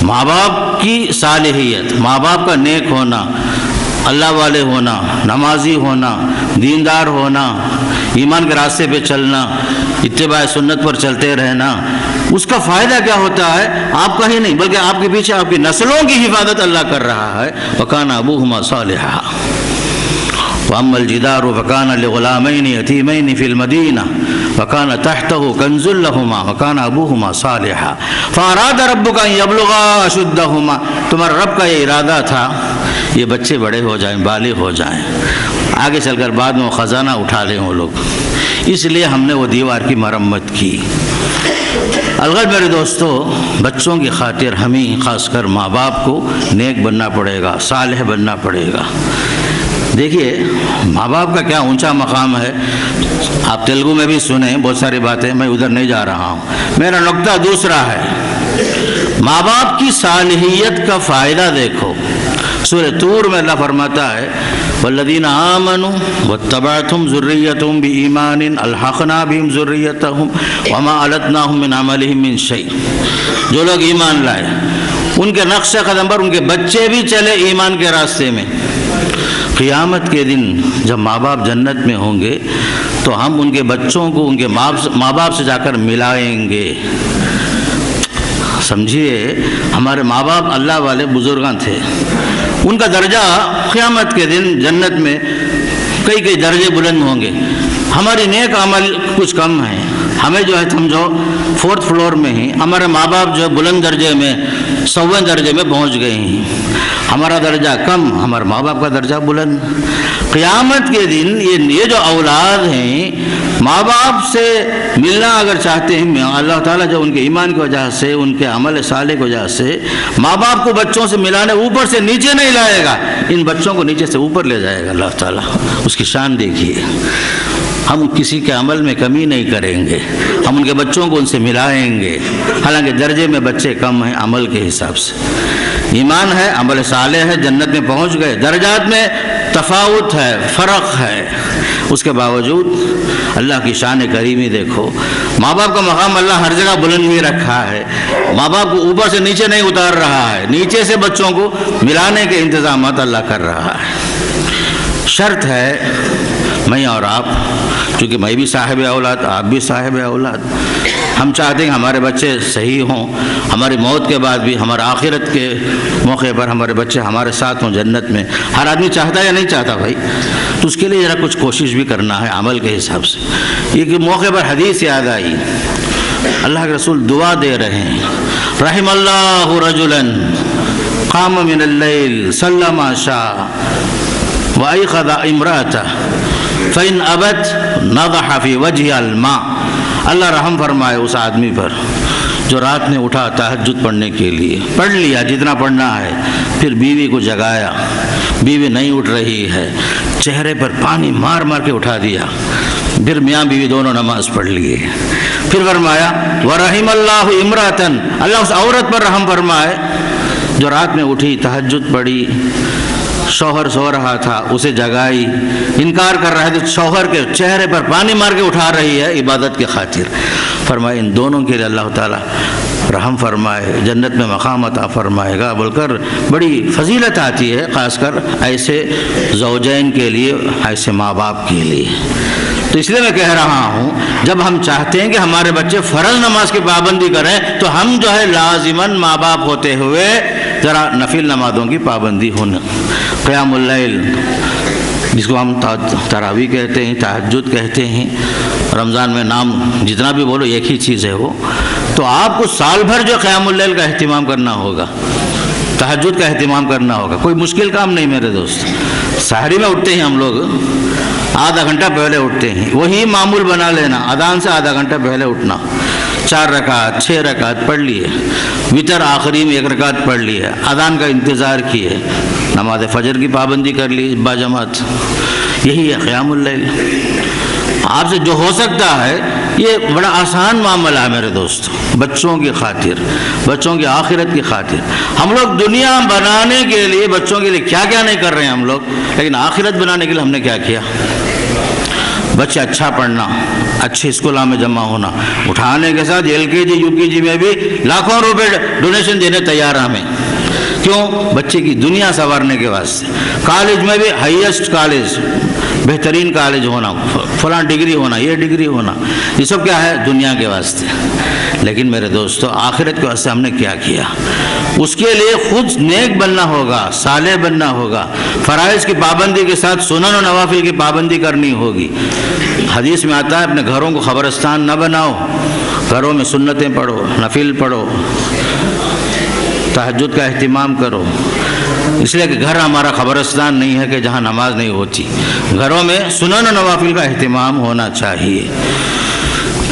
[SPEAKER 2] ماں باپ کی صالحیت، ماں باپ کا نیک ہونا، اللہ والے ہونا، نمازی ہونا، دیندار ہونا، ایمان کے راستے پہ چلنا، اتباع سنت پر چلتے رہنا، اس کا فائدہ کیا ہوتا ہے؟ آپ کا ہی نہیں بلکہ آپ کے پیچھے آپ کی نسلوں کی حفاظت اللہ کر رہا ہے۔ وَكَانَ أَبُوهُمَا صَالِحًا وَأَمَّا الْجِدَارُ فَكَانَ لِغُلَامَيْنِ يَتِيمَيْنِ فِي الْمَدِينَةِ وَكَانَ تَحْتَهُ كَنْزٌ لَهُمَا وَكَانَ أَبُوهُمَا صَالِحًا فَأَرَادَ رَبُّكَ أَن يَبْلُغَا أَشُدَّهُمَا، تمہارا رب کا یہ ارادہ تھا یہ بچے بڑے ہو جائیں، بالغ ہو جائیں، آگے چل کر بعد میں وہ خزانہ اٹھا لیں وہ لوگ، اس لیے ہم نے وہ دیوار کی مرمت کی۔ الغرض میرے دوستو، بچوں کی خاطر ہمیں خاص کر ماں باپ کو نیک بننا پڑے گا، صالح بننا پڑے گا۔ دیکھیے ماں باپ کا کیا اونچا مقام ہے، آپ تیلگو میں بھی سنیں بہت ساری باتیں، میں ادھر نہیں جا رہا ہوں۔ میرا نقطہ دوسرا ہے، ماں باپ کی صالحیت کا فائدہ دیکھو۔ سورہ طور میں اللہ فرماتا ہے والذین آمنوا واتبعتهم ذریتهم بإیمان الحقنا بهم ذریتهم وما علتناهم من عملهم من شیء، جو لوگ ایمان لائے ان کے نقش قدم پر ان کے بچے بھی چلے ایمان کے راستے میں، قیامت کے دن جب ماں باپ جنت میں ہوں گے تو ہم ان کے بچوں کو ان کے ماں باپ سے جا کر ملائیں گے۔ سمجھیے ہمارے ماں باپ اللہ والے بزرگاں تھے، ان کا درجہ قیامت کے دن جنت میں کئی درجے بلند ہوں گے۔ ہماری نیک عمل کچھ کم ہیں، ہمیں جو ہے سمجھو 4th فلور میں ہی، ہمارے ماں باپ جو ہے بلند درجے میں 100ویں درجے میں پہنچ گئے ہیں، ہمارا درجہ کم، ہمارے ماں باپ کا درجہ بلند۔ قیامت کے دن یہ جو اولاد ہیں ماں باپ سے ملنا اگر چاہتے ہیں، اللہ تعالیٰ جو ان کے ایمان کی وجہ سے، ان کے عمل صالح کی وجہ سے ماں باپ کو بچوں سے ملانے اوپر سے نیچے نہیں لائے گا، ان بچوں کو نیچے سے اوپر لے جائے گا اللہ تعالیٰ۔ اس کی شان دیکھیے، ہم کسی کے عمل میں کمی نہیں کریں گے، ہم ان کے بچوں کو ان سے ملائیں گے، حالانکہ درجے میں بچے کم ہیں عمل کے حساب سے، ایمان ہے، عمل صالح ہے، جنت میں پہنچ گئے، درجات میں تفاوت ہے، فرق ہے، اس کے باوجود اللہ کی شان کریمی دیکھو، ماں باپ کا مقام اللہ ہر جگہ بلند بھی رکھا ہے، ماں باپ کو اوپر سے نیچے نہیں اتار رہا ہے، نیچے سے بچوں کو ملانے کے انتظامات اللہ کر رہا ہے۔ شرط ہے میں اور آپ، چونکہ میں بھی صاحب اولاد، آپ بھی صاحب اولاد، ہم چاہتے ہیں ہمارے بچے صحیح ہوں، ہماری موت کے بعد بھی، ہمارے آخرت کے موقع پر ہمارے بچے ہمارے ساتھ ہوں جنت میں۔ ہر آدمی چاہتا ہے یا نہیں چاہتا بھائی؟ تو اس کے لیے ذرا کچھ کوشش بھی کرنا ہے عمل کے حساب سے۔ یہ موقع پر حدیث یاد آئی، اللہ کے رسول دعا دے رہے ہیں، رحم اللہ رجلا قام من اللیل صلی ما شاء وایقظ امرأته فإن أبت نضح في وجهها الماء۔ اللہ رحم فرمائے اس آدمی پر جو رات میں اٹھا تہجد پڑھنے کے لیے، پڑھ لیا جتنا پڑھنا ہے، پھر بیوی کو جگایا، بیوی نہیں اٹھ رہی ہے، چہرے پر پانی مار مار کے اٹھا دیا، پھر میاں بیوی دونوں نماز پڑھ لیے، پھر فرمایا وَرَحِمَ اللَّهُ امْرَأَةً، اللہ اس عورت پر رحم فرمائے جو رات میں اٹھی تہجد پڑھی، شوہر سو رہا تھا اسے جگائی، انکار کر رہا ہے تو شوہر کے چہرے پر پانی مار کے اٹھا رہی ہے عبادت کی خاطر، فرمائے ان دونوں کے لیے اللہ تعالیٰ رحم فرمائے، جنت میں مقام عطا فرمائے گا، بول کر بڑی فضیلت آتی ہے، خاص کر ایسے زوجین کے لیے، ایسے ماں باپ کے لیے۔ تو اس لیے میں کہہ رہا ہوں جب ہم چاہتے ہیں کہ ہمارے بچے فرض نماز کی پابندی کریں تو ہم جو ہے لازماً ماں باپ ہوتے ہوئے ذرا نفل نمازوں کی پابندی ہونا، قیام اللیل جس کو ہم تراویح کہتے ہیں، تہجد کہتے ہیں، رمضان میں نام جتنا بھی بولو ایک ہی چیز ہے وہ، تو آپ کو سال بھر جو قیام اللیل کا اہتمام کرنا ہوگا، تہجد کا اہتمام کرنا ہوگا، کوئی مشکل کام نہیں میرے دوست۔ سحری میں اٹھتے ہیں ہم لوگ، آدھا گھنٹہ پہلے اٹھتے ہیں، وہی معمول بنا لینا، اذان سے آدھا گھنٹہ پہلے اٹھنا، 4 رکعت 6 رکعت پڑھ لیے، وتر آخری میں 1 رکعت پڑھ لیے، اذان کا انتظار کیے، نماز فجر کی پابندی کر لی باجماعت، یہی ہے قیام اللیل۔ آپ سے جو ہو سکتا ہے، یہ بڑا آسان معاملہ ہے میرے دوست، بچوں کی خاطر، بچوں کی آخرت کی خاطر۔ ہم لوگ دنیا بنانے کے لیے بچوں کے لیے کیا کیا نہیں کر رہے ہیں ہم لوگ، لیکن آخرت بنانے کے لیے ہم نے کیا کیا؟ بچے اچھا پڑھنا، اچھے اسکولوں میں جمع ہونا، اٹھانے کے ساتھ LKG UKG میں بھی لاکھوں روپے ڈونیشن دینے تیار ہیں ہمیں، کیوں؟ بچے کی دنیا سنوارنے کے واسطے۔ کالج میں بھی ہائیسٹ کالج، بہترین کالج ہونا، فلاں ڈگری ہونا، یہ ڈگری ہونا، یہ سب کیا ہے؟ دنیا کے واسطے۔ لیکن میرے دوستو آخرت کے واسطے ہم نے کیا کیا؟ اس کے لیے خود نیک بننا ہوگا، صالح بننا ہوگا، فرائض کی پابندی کے ساتھ سنن و نوافل کی پابندی کرنی ہوگی۔ حدیث میں آتا ہے اپنے گھروں کو قبرستان نہ بناؤ، گھروں میں سنتیں پڑھو، نفل پڑھو، تہجد کا اہتمام کرو، اس لیے کہ گھر ہمارا قبرستان نہیں ہے کہ جہاں نماز نہیں ہوتی، گھروں میں سنن و نوافل کا اہتمام ہونا چاہیے۔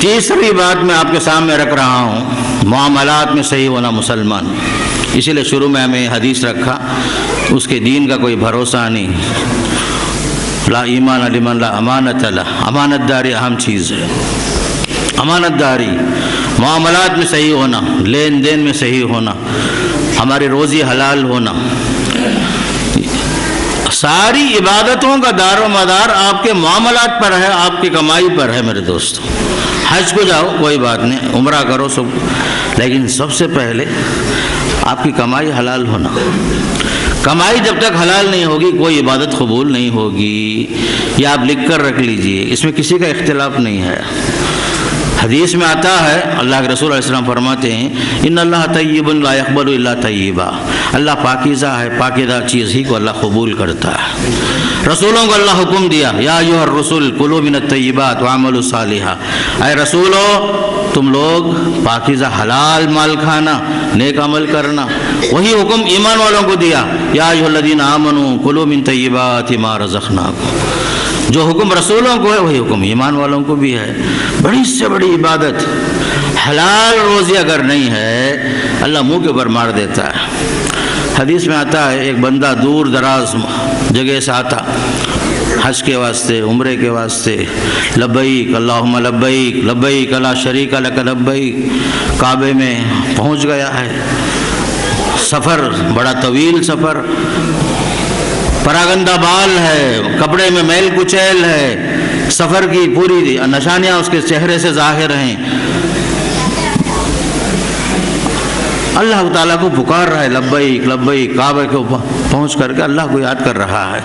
[SPEAKER 2] تیسری بات میں آپ کے سامنے رکھ رہا ہوں، معاملات میں صحیح ہونا مسلمان، اسی لیے شروع میں ہمیں حدیث رکھا، اس کے دین کا کوئی بھروسہ نہیں، لا ایمان لمن لا امانت لہ، امانت داری اہم چیز ہے، امانت داری، معاملات میں صحیح ہونا، لین دین میں صحیح ہونا، ہماری روزی حلال ہونا، ساری عبادتوں کا دار و مدار آپ کے معاملات پر ہے، آپ کی کمائی پر ہے میرے دوست۔ حج کو جاؤ کوئی بات نہیں، عمرہ کرو سب، لیکن سب سے پہلے آپ کی کمائی حلال ہونا، کمائی جب تک حلال نہیں ہوگی کوئی عبادت قبول نہیں ہوگی، یہ آپ لکھ کر رکھ لیجئے، اس میں کسی کا اختلاف نہیں ہے۔ حدیث میں آتا ہے اللہ کے رسول علیہ السلام فرماتے ہیں ان اللہ طیب لا یقبل الا طیبا، اللہ پاکیزہ ہے، پاکیزہ چیز ہی کو اللہ قبول کرتا ہے۔ رسولوں کو اللہ حکم دیا یا ایھا الرسل کلوا من الطیبات واعملوا صالحا، اے رسولو تم لوگ پاکیزہ حلال مال کھانا، نیک عمل کرنا۔ وہی حکم ایمان والوں کو دیا یا ایھا الذین آمنوا کلوا من طیبات ما رزقناکم۔ جو حکم رسولوں کو ہے وہی حکم ایمان والوں کو بھی ہے۔ بڑی سے بڑی عبادت حلال روزی اگر نہیں ہے اللہ منہ کے اوپر مار دیتا ہے۔ حدیث میں آتا ہے ایک بندہ دور دراز جگہ سے آتا حج کے واسطے، عمرے کے واسطے، لبیک اللہم لبیک لبیک لا شریک لک لبیک، کعبے میں پہنچ گیا ہے، سفر بڑا طویل سفر، پراگندہ بال ہے، کپڑے میں میل کچیل ہے، سفر کی پوری نشانیاں اس کے چہرے سے ظاہر ہیں، اللہ تعالیٰ کو پکار رہا ہے لبیک لبیک، کعبہ کے اوپر پہنچ کر کے اللہ کو یاد کر رہا ہے،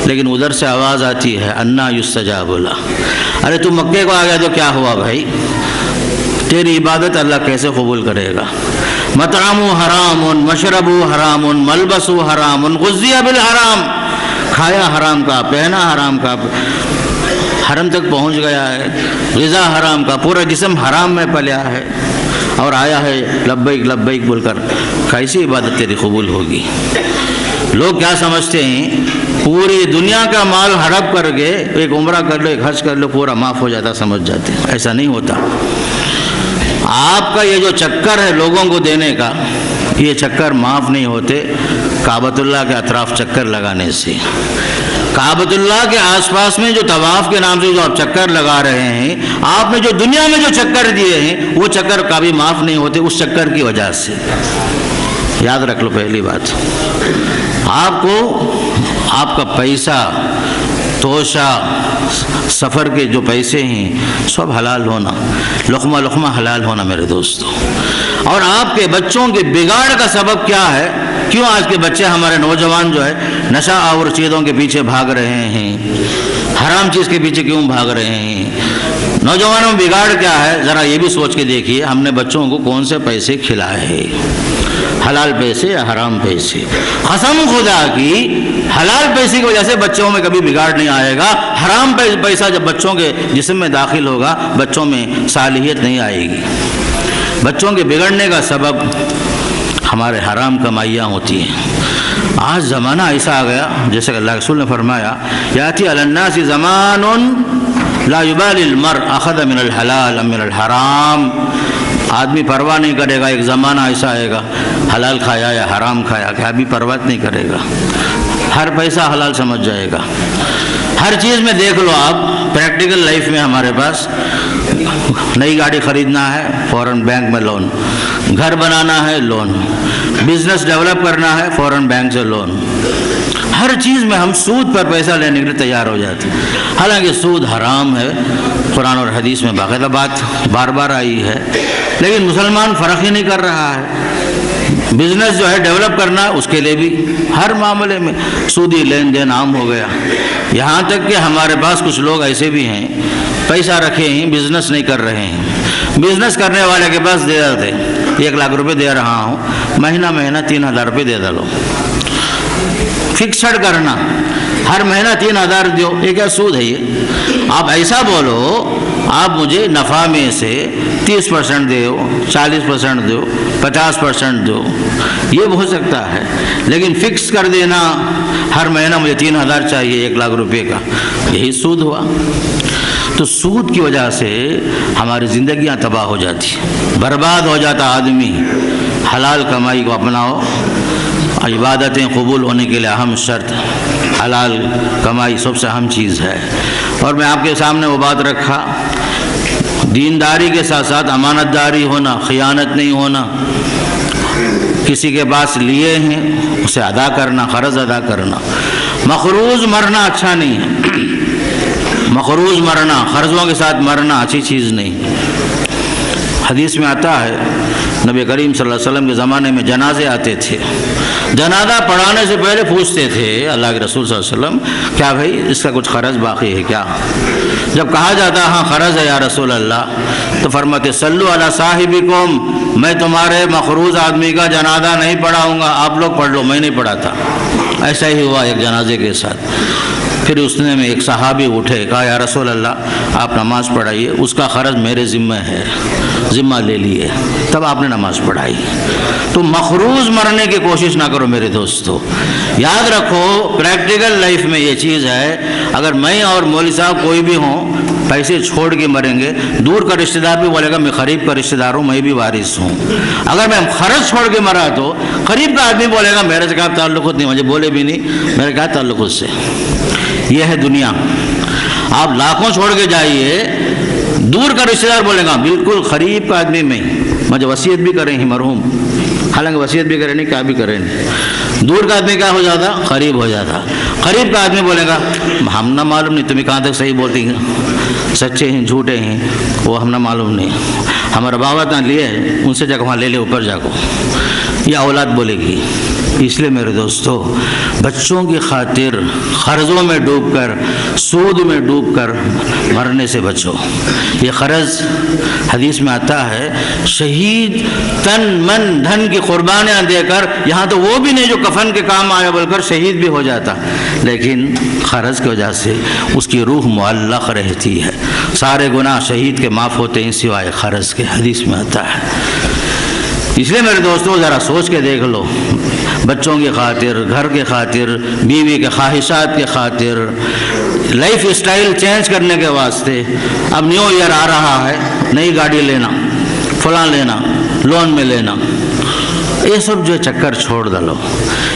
[SPEAKER 2] لیکن ادھر سے آواز آتی ہے انا یستجاب لہ، ارے تو مکے کو آ گیا تو کیا ہوا بھائی، تیری عبادت اللہ کیسے قبول کرے گا؟ مطعم حرام مشرب حرام ملبس حرام غذی بالحرام، کھایا حرام کا، پہنا حرام کا، حرم تک پہنچ گیا ہے، غذا حرام کا، پورا جسم حرام میں پلیا ہے اور آیا ہے لبیک لبیک بول کر، کیسی عبادت تیری قبول ہوگی؟ لوگ کیا سمجھتے ہیں پوری دنیا کا مال ہڑپ کر کے ایک عمرہ کر لو، ایک حج کر لو، پورا معاف ہو جاتا سمجھ جاتے ہیں، ایسا نہیں ہوتا۔ آپ کا یہ جو چکر ہے لوگوں کو دینے کا، یہ چکر معاف نہیں ہوتے کعبۃ اللہ کے اطراف چکر لگانے سے۔ کعبۃ اللہ کے آس پاس میں جو طواف کے نام سے جو آپ چکر لگا رہے ہیں، آپ نے جو دنیا میں جو چکر دیے ہیں وہ چکر کبھی معاف نہیں ہوتے اس چکر کی وجہ سے۔ یاد رکھ لو پہلی بات، آپ کو آپ کا پیسہ، توشہ، سفر کے جو پیسے ہیں سب حلال ہونا، لقمہ لقمہ حلال ہونا میرے دوستوں۔ اور آپ کے بچوں کے بگاڑ کا سبب کیا ہے؟ کیوں آج کے بچے ہمارے نوجوان جو ہے نشہ آور چیزوں کے پیچھے بھاگ رہے ہیں، حرام چیز کے پیچھے کیوں بھاگ رہے ہیں؟ نوجوانوں میں بگاڑ کیا ہے ذرا یہ بھی سوچ کے دیکھیے، ہم نے بچوں کو کون سے پیسے کھلائے ہیں، حلال پیسے یا حرام پیسے؟ قسم خدا کی حلال پیسے کی وجہ سے بچوں میں کبھی بگاڑ نہیں آئے گا، حرام پیسہ جب بچوں کے جسم میں داخل ہوگا بچوں میں صالحیت نہیں آئے گی۔ بچوں کے بگڑنے کا سبب ہمارے حرام کمائیاں ہوتی ہیں۔ آج زمانہ ایسا آ گیا جیسے کہ اللہ کے رسول نے فرمایا یاتی علی الناس زمان لا یبالی المرء اخذ من الحلال ام من الحرام، آدمی پرواہ نہیں کرے گا، ایک زمانہ ایسا آئے گا حلال کھایا یا حرام کھایا کہ ابھی پرواہ نہیں کرے گا، ہر پیسہ حلال سمجھ جائے گا۔ ہر چیز میں دیکھ لو آپ، پریکٹیکل لائف میں ہمارے پاس نئی گاڑی خریدنا ہے فوراً بینک میں لون، گھر بنانا ہے لون، بزنس ڈیولپ کرنا ہے فوراً بینک سے لون، ہر چیز میں ہم سود پر پیسہ لینے کے لیے تیار ہو جاتے ہیں، حالانکہ سود حرام ہے، قرآن اور حدیث میں باقاعدہ بات بار بار آئی ہے، لیکن مسلمان فرق ہی نہیں کر رہا ہے۔ بزنس جو ہے ڈیولپ کرنا اس کے لیے بھی ہر معاملے میں سودی لین دین عام ہو گیا، یہاں تک کہ ہمارے پاس کچھ لوگ ایسے بھی ہیں پیسہ رکھے ہیں بزنس نہیں کر رہے ہیں، بزنس کرنے والے کے پاس دے دیتے 1 لاکھ روپے دے رہا ہوں، مہینہ 3000 روپے دے دو، فکسڈ کرنا ہر مہینہ 3000 دیو، یہ کیا سود ہے؟ یہ آپ ایسا بولو آپ مجھے نفع میں سے 30% دو، 40% دو، 50% دو، یہ ہو سکتا ہے، لیکن فکس کر دینا ہر مہینہ مجھے 3000 چاہیے 1 لاکھ روپے کا، یہی سود ہوا۔ تو سود کی وجہ سے ہماری زندگیاں تباہ ہو جاتی، برباد ہو جاتا آدمی۔ حلال کمائی کو اپناؤ، عبادتیں قبول ہونے کے لیے اہم شرط حلال کمائی سب سے اہم چیز ہے۔ اور میں آپ کے سامنے وہ بات رکھا، دینداری کے ساتھ ساتھ امانت داری ہونا، خیانت نہیں ہونا، کسی کے پاس لیے ہیں اسے ادا کرنا، قرض ادا کرنا، مقروض مرنا اچھا نہیں ہے، مقروض مرنا، قرضوں کے ساتھ مرنا اچھی چیز نہیں۔ حدیث میں آتا ہے نبی کریم صلی اللہ علیہ وسلم کے زمانے میں جنازے آتے تھے، جنازہ پڑھانے سے پہلے پوچھتے تھے اللہ کے رسول صلی اللہ علیہ وسلم کیا بھائی اس کا کچھ قرض باقی ہے کیا؟ جب کہا جاتا ہاں قرض ہے یا رسول اللہ، تو فرماتے صلو علی صاحبکم، میں تمہارے مقروض آدمی کا جنازہ نہیں پڑھاؤں گا، آپ لوگ پڑھ لو، میں نہیں پڑھاتا۔ ایسا ہی ہوا ایک جنازے کے ساتھ۔ پھر اس نے میں ایک صحابی اٹھے، کہا یا رسول اللہ آپ نماز پڑھائیے، اس کا قرض میرے ذمہ ہے، ذمہ لے لیے، تب آپ نے نماز پڑھائی۔ تو مقروض مرنے کی کوشش نہ کرو میرے دوستو، یاد رکھو پریکٹیکل لائف میں یہ چیز ہے، اگر میں اور مولوی صاحب کوئی بھی ہوں پیسے چھوڑ کے مریں گے، دور کا رشتہ دار بھی بولے گا میں قریب کا رشتہ دار ہوں، میں بھی وارث ہوں۔ اگر میں قرض چھوڑ کے مرا تو قریب کا آدمی بولے گا میرے سے کیا تعلقات نہیں، مجھے بولے بھی نہیں، میرے کیا تعلق اس سے۔ یہ ہے دنیا۔ آپ لاکھوں چھوڑ کے جائیے، دور کا رشتہ دار بولے گا بالکل قریب کا آدمی میں، مجھے وصیت بھی کریں ہی مرحوم، حالانکہ وصیت بھی کریں نہیں، کیا بھی کریں نہیں، دور کا آدمی کیا ہو جاتا، قریب ہو جاتا۔ قریب کا آدمی بولے گا ہم نہ معلوم نہیں تمہیں کہاں تک صحیح بولتی ہیں، سچے ہیں جھوٹے ہیں، وہ ہم نہ معلوم نہیں، ہمارا بابا نہ لیے ان سے جا کے وہاں لے لے اوپر جا کو، یہ اولاد بولے گی۔ اس لیے میرے دوستو بچوں کی خاطر قرضوں میں ڈوب کر، سود میں ڈوب کر مرنے سے بچو۔ یہ قرض حدیث میں آتا ہے شہید تن من دھن کی قربانیاں دے کر، یہاں تو وہ بھی نہیں جو کفن کے کام آیا بول کر شہید بھی ہو جاتا، لیکن قرض کی وجہ سے اس کی روح معلق رہتی ہے۔ سارے گناہ شہید کے معاف ہوتے ہیں سوائے قرض کے، حدیث میں آتا ہے۔ اس لیے میرے دوستوں ذرا سوچ کے دیکھ لو، بچوں کی خاطر، گھر کے خاطر، بیوی کے خواہشات کے خاطر، لائف اسٹائل چینج کرنے کے واسطے، اب نیو ایئر آ رہا ہے، نئی گاڑی لینا، فلاں لینا، لون میں لینا، یہ سب جو چکر چھوڑ ڈالو۔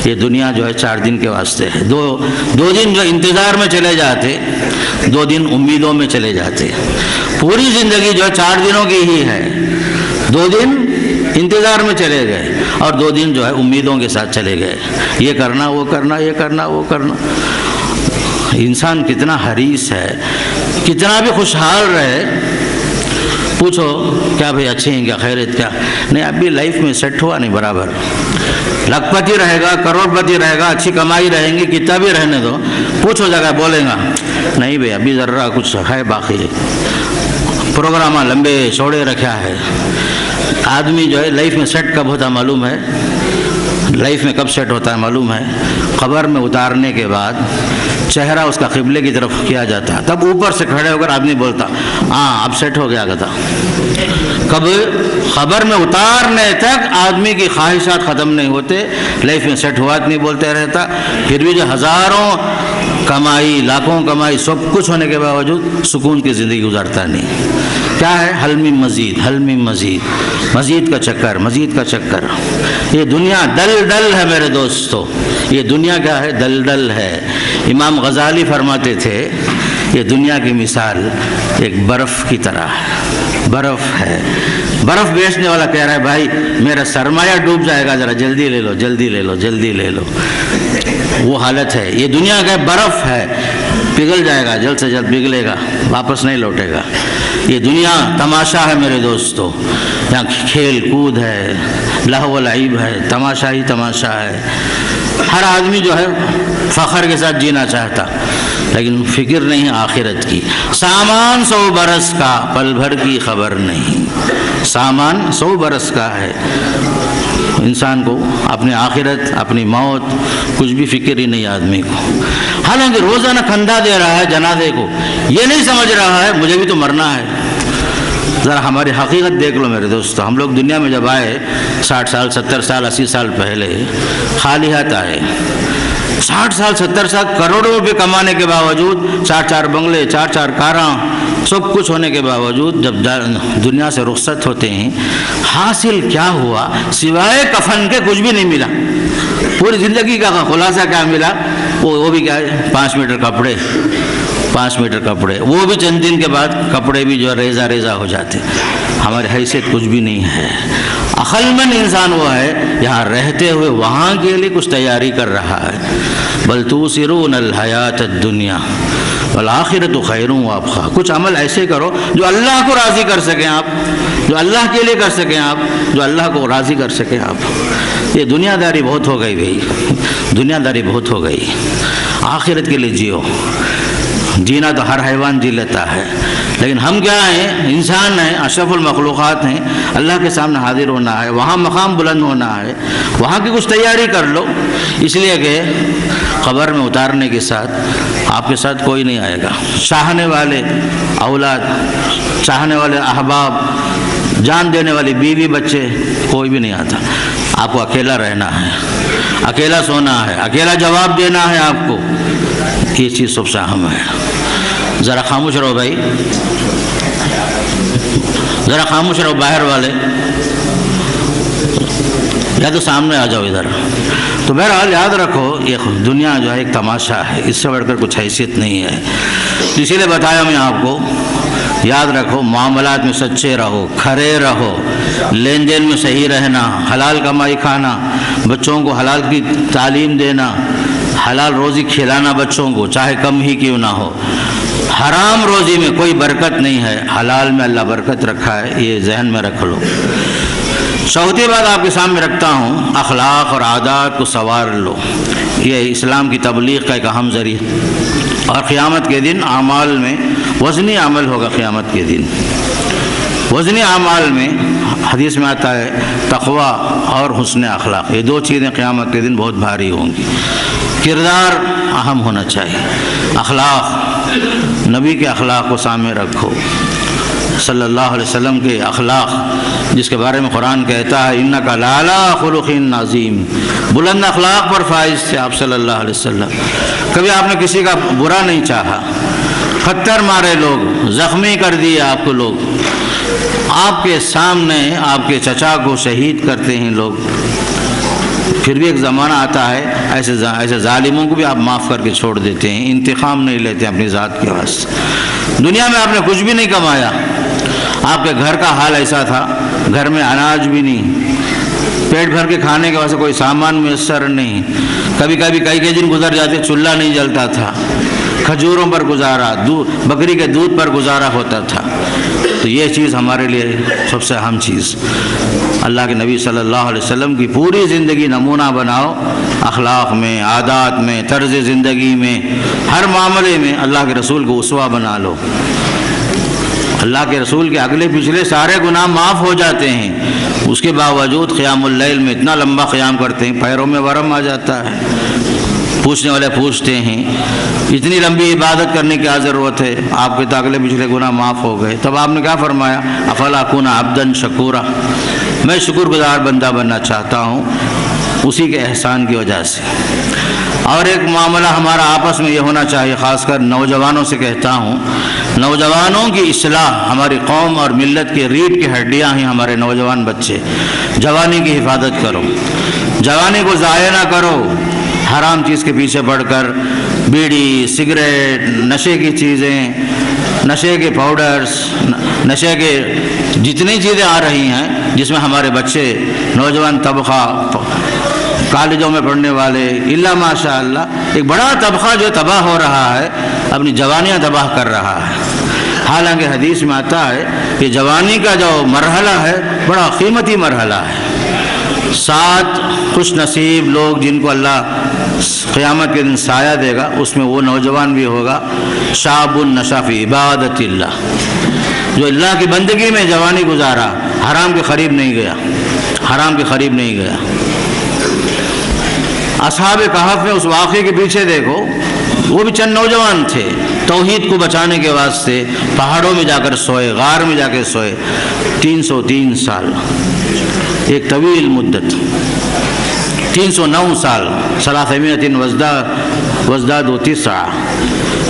[SPEAKER 2] یہ دنیا جو ہے 4 دن کے واسطے ہے، دو دن جو انتظار میں چلے جاتے، 2 دن امیدوں میں چلے جاتے۔ پوری زندگی جو ہے 4 دنوں کی ہی ہے، 2 دن انتظار میں چلے گئے اور 2 دن جو ہے امیدوں کے ساتھ چلے گئے، یہ کرنا وہ کرنا، یہ کرنا وہ کرنا۔ انسان کتنا حریص ہے، کتنا بھی خوشحال رہے، پوچھو کیا بھئی اچھے ہیں کیا، خیریت کیا، نہیں ابھی لائف میں سیٹ ہوا نہیں برابر، لاکھ پتی رہے گا، کروڑ پتی رہے گا، اچھی کمائی رہیں گی، کتنا بھی رہنے دو، پوچھو جگہ بولے گا نہیں بھئی ابھی ذرا کچھ ہے باقی، پروگرام لمبے چوڑے رکھا ہے۔ آدمی جو ہے لائف میں سیٹ کب ہوتا معلوم ہے، لائف میں کب سیٹ ہوتا ہے معلوم ہے، قبر میں اتارنے کے بعد چہرہ اس کا قبلے کی طرف کیا جاتا، تب اوپر سے کھڑے ہو کر آدمی بولتا ہاں اب سیٹ ہو گیا تھا۔ کب قبر میں اتارنے تک آدمی کی خواہشات ختم نہیں ہوتے، لائف میں سیٹ ہوا نہیں بولتے رہتا، پھر بھی جو ہزاروں کمائی، لاکھوں کمائی، سب کچھ ہونے کے باوجود سکون کی زندگی گزارتا نہیں۔ کیا ہے، حلمی مزید، حلمی مزید، مزید کا چکر، مزید کا چکر۔ یہ دنیا دل دل ہے میرے دوستو، یہ دنیا کیا ہے، دل دل ہے۔ امام غزالی فرماتے تھے یہ دنیا کی مثال ایک برف کی طرح ہے، برف ہے۔ برف بیچنے والا کہہ رہا ہے بھائی میرا سرمایہ ڈوب جائے گا، ذرا جلدی لے لو، جلدی لے لو، جلدی لے لو۔ وہ حالت ہے، یہ دنیا کا برف ہے، پگھل جائے گا، جلد سے جلد پگھلے گا، واپس نہیں لوٹے گا۔ یہ دنیا تماشا ہے میرے دوستو، یہاں کھیل کود ہے، لہو و لعب ہے، تماشا ہی تماشا ہے۔ ہر آدمی جو ہے فخر کے ساتھ جینا چاہتا، لیکن فکر نہیں آخرت کی۔ سامان 100 برس کا، پل بھر کی خبر نہیں۔ سامان 100 برس کا ہے، انسان کو اپنی آخرت، اپنی موت، کچھ بھی فکر ہی نہیں آدمی کو۔ حالانکہ روزانہ کندھا دے رہا ہے جنازے کو، یہ نہیں سمجھ رہا ہے مجھے بھی تو مرنا ہے۔ ذرا ہماری حقیقت دیکھ لو میرے دوستو، ہم لوگ دنیا میں جب آئے 60 سال 70 سال 80 سال پہلے خالی ہاتھ آئے، 60 سال 70 سال کروڑوں روپے کمانے کے باوجود، 4 بنگلے، 4 کاراں، سب کچھ ہونے کے باوجود جب دنیا سے رخصت ہوتے ہیں، حاصل کیا ہوا، سوائے کفن کے کچھ بھی نہیں ملا۔ پوری زندگی کا خلاصہ کیا ملا، وہ بھی کیا ہے، 5 میٹر کپڑے، 5 میٹر کپڑے، وہ بھی چند دن کے بعد کپڑے بھی جو ریزہ ریزہ ہو جاتے۔ ہماری حیثیت کچھ بھی نہیں ہے۔ عقلمند انسان وہ ہے یہاں رہتے ہوئے وہاں کے لیے کچھ تیاری کر رہا ہے. بل توثرون الحیات الدنیا والآخرۃ خیر وابقیٰ. کچھ عمل ایسے کرو جو اللہ کو راضی کر سکیں آپ، جو اللہ کے لیے کر سکیں آپ، جو اللہ کو راضی کر سکیں آپ. یہ دنیا داری بہت ہو گئی بھائی، دنیا داری بہت ہو گئی. آخرت کے لیے جیو. جینا تو ہر حیوان جی لیتا ہے، لیکن ہم کیا ہیں؟ انسان ہیں، اشرف المخلوقات ہیں. اللہ کے سامنے حاضر ہونا ہے، وہاں مقام بلند ہونا ہے، وہاں کی کچھ تیاری کر لو. اس لیے کہ قبر میں اتارنے کے ساتھ آپ کے ساتھ کوئی نہیں آئے گا. چاہنے والے اولاد، چاہنے والے احباب، جان دینے والی بیوی بچے، کوئی بھی نہیں آتا. آپ کو اکیلا رہنا ہے، اکیلا سونا ہے، اکیلا جواب دینا ہے آپ کو. یہ چیز سب سے اہم ہے. ذرا خاموش رہو بھائی، ذرا خاموش رہو. باہر والے یا تو سامنے آ جاؤ ادھر. تو بہرحال یاد رکھو یہ دنیا جو ہے ایک تماشا ہے، اس سے بڑھ کر کچھ حیثیت نہیں ہے. اسی لیے بتایا میں آپ کو، یاد رکھو معاملات میں سچے رہو، کھرے رہو، لین دین میں صحیح رہنا، حلال کمائی کھانا، بچوں کو حلال کی تعلیم دینا، حلال روزی کھلانا بچوں کو چاہے کم ہی کیوں نہ ہو. حرام روزی میں کوئی برکت نہیں ہے، حلال میں اللہ برکت رکھا ہے، یہ ذہن میں رکھ لو. چوتھی بات آپ کے سامنے رکھتا ہوں، اخلاق اور عادات کو سنوار لو. یہ اسلام کی تبلیغ کا ایک اہم ذریعہ. اور قیامت کے دن اعمال میں وزنی عمل ہوگا. قیامت کے دن وزنی اعمال میں حدیث میں آتا ہے تقوی اور حسن اخلاق، یہ دو چیزیں قیامت کے دن بہت بھاری ہوں گی. کردار اہم ہونا چاہیے. اخلاق، نبی کے اخلاق کو سامنے رکھو، صلی اللہ علیہ وسلم کے اخلاق جس کے بارے میں قرآن کہتا ہے انک لعلی خلق عظیم. بلند اخلاق پر فائز تھے آپ صلی اللہ علیہ وسلم. کبھی آپ نے کسی کا برا نہیں چاہا. پتھر مارے لوگ، زخمی کر دیے آپ کو لوگ، آپ کے سامنے آپ کے چچا کو شہید کرتے ہیں لوگ. پھر بھی ایک زمانہ آتا ہے ایسے ظالموں کو بھی آپ معاف کر کے چھوڑ دیتے ہیں، انتقام نہیں لیتے اپنی ذات کے واسطے. دنیا میں آپ نے کچھ بھی نہیں کمایا، آپ کے گھر کا حال ایسا تھا، گھر میں اناج بھی نہیں، پیٹ بھر کے کھانے کے واسطے کوئی سامان میسر نہیں. کبھی کبھی کئی دن گزر جاتے، چولہا نہیں جلتا تھا، کھجوروں پر گزارا، بکری کے دودھ پر گزارا ہوتا تھا. تو یہ چیز ہمارے لیے سب سے اہم چیز. اللہ کے نبی صلی اللہ علیہ وسلم کی پوری زندگی نمونہ بناؤ. اخلاق میں، عادات میں، طرز زندگی میں، ہر معاملے میں اللہ کے رسول کو اسوہ بنا لو. اللہ کے رسول کے اگلے پچھلے سارے گناہ معاف ہو جاتے ہیں، اس کے باوجود قیام اللیل میں اتنا لمبا قیام کرتے ہیں پیروں میں ورم آ جاتا ہے. پوچھنے والے پوچھتے ہیں اتنی لمبی عبادت کرنے کی کیا ضرورت ہے، آپ کے تو اگلے پچھلے گناہ معاف ہو گئے. تب آپ نے کیا فرمایا؟ افلا اکون عبدا شکورا، میں شکر گزار بندہ بننا چاہتا ہوں اسی کے احسان کی وجہ سے. اور ایک معاملہ ہمارا آپس میں یہ ہونا چاہیے، خاص کر نوجوانوں سے کہتا ہوں، نوجوانوں کی اصلاح ہماری قوم اور ملت کی ریڑھ کی ہڈیاں ہیں ہمارے نوجوان بچے. جوانی کی حفاظت کرو، جوانی کو ضائع نہ کرو حرام چیز کے پیچھے پڑھ کر. بیڑی، سگریٹ، نشے کی چیزیں، نشے کے پاؤڈرز، نشے کے جتنی چیزیں آ رہی ہیں جس میں ہمارے بچے، نوجوان طبقہ، کالجوں میں پڑھنے والے، الا ماشاء اللہ ایک بڑا طبقہ جو تباہ ہو رہا ہے، اپنی جوانیاں تباہ کر رہا ہے. حالانکہ حدیث میں آتا ہے کہ جوانی کا جو مرحلہ ہے بڑا قیمتی مرحلہ ہے. 7 خوش نصیب لوگ جن کو اللہ قیامت کے دن سایہ دے گا، اس میں وہ نوجوان بھی ہوگا. شاب نشا فی عبادت اللہ، جو اللہ کی بندگی میں جوانی گزارا، حرام کے قریب نہیں گیا، حرام کے قریب نہیں گیا. اصحاب کہف میں اس واقعے کے پیچھے دیکھو، وہ بھی چند نوجوان تھے، توحید کو بچانے کے واسطے پہاڑوں میں جا کر سوئے، غار میں جا کے سوئے. 303 سال، ایک طویل مدت. 309 سال، 300 وازدادوا 9،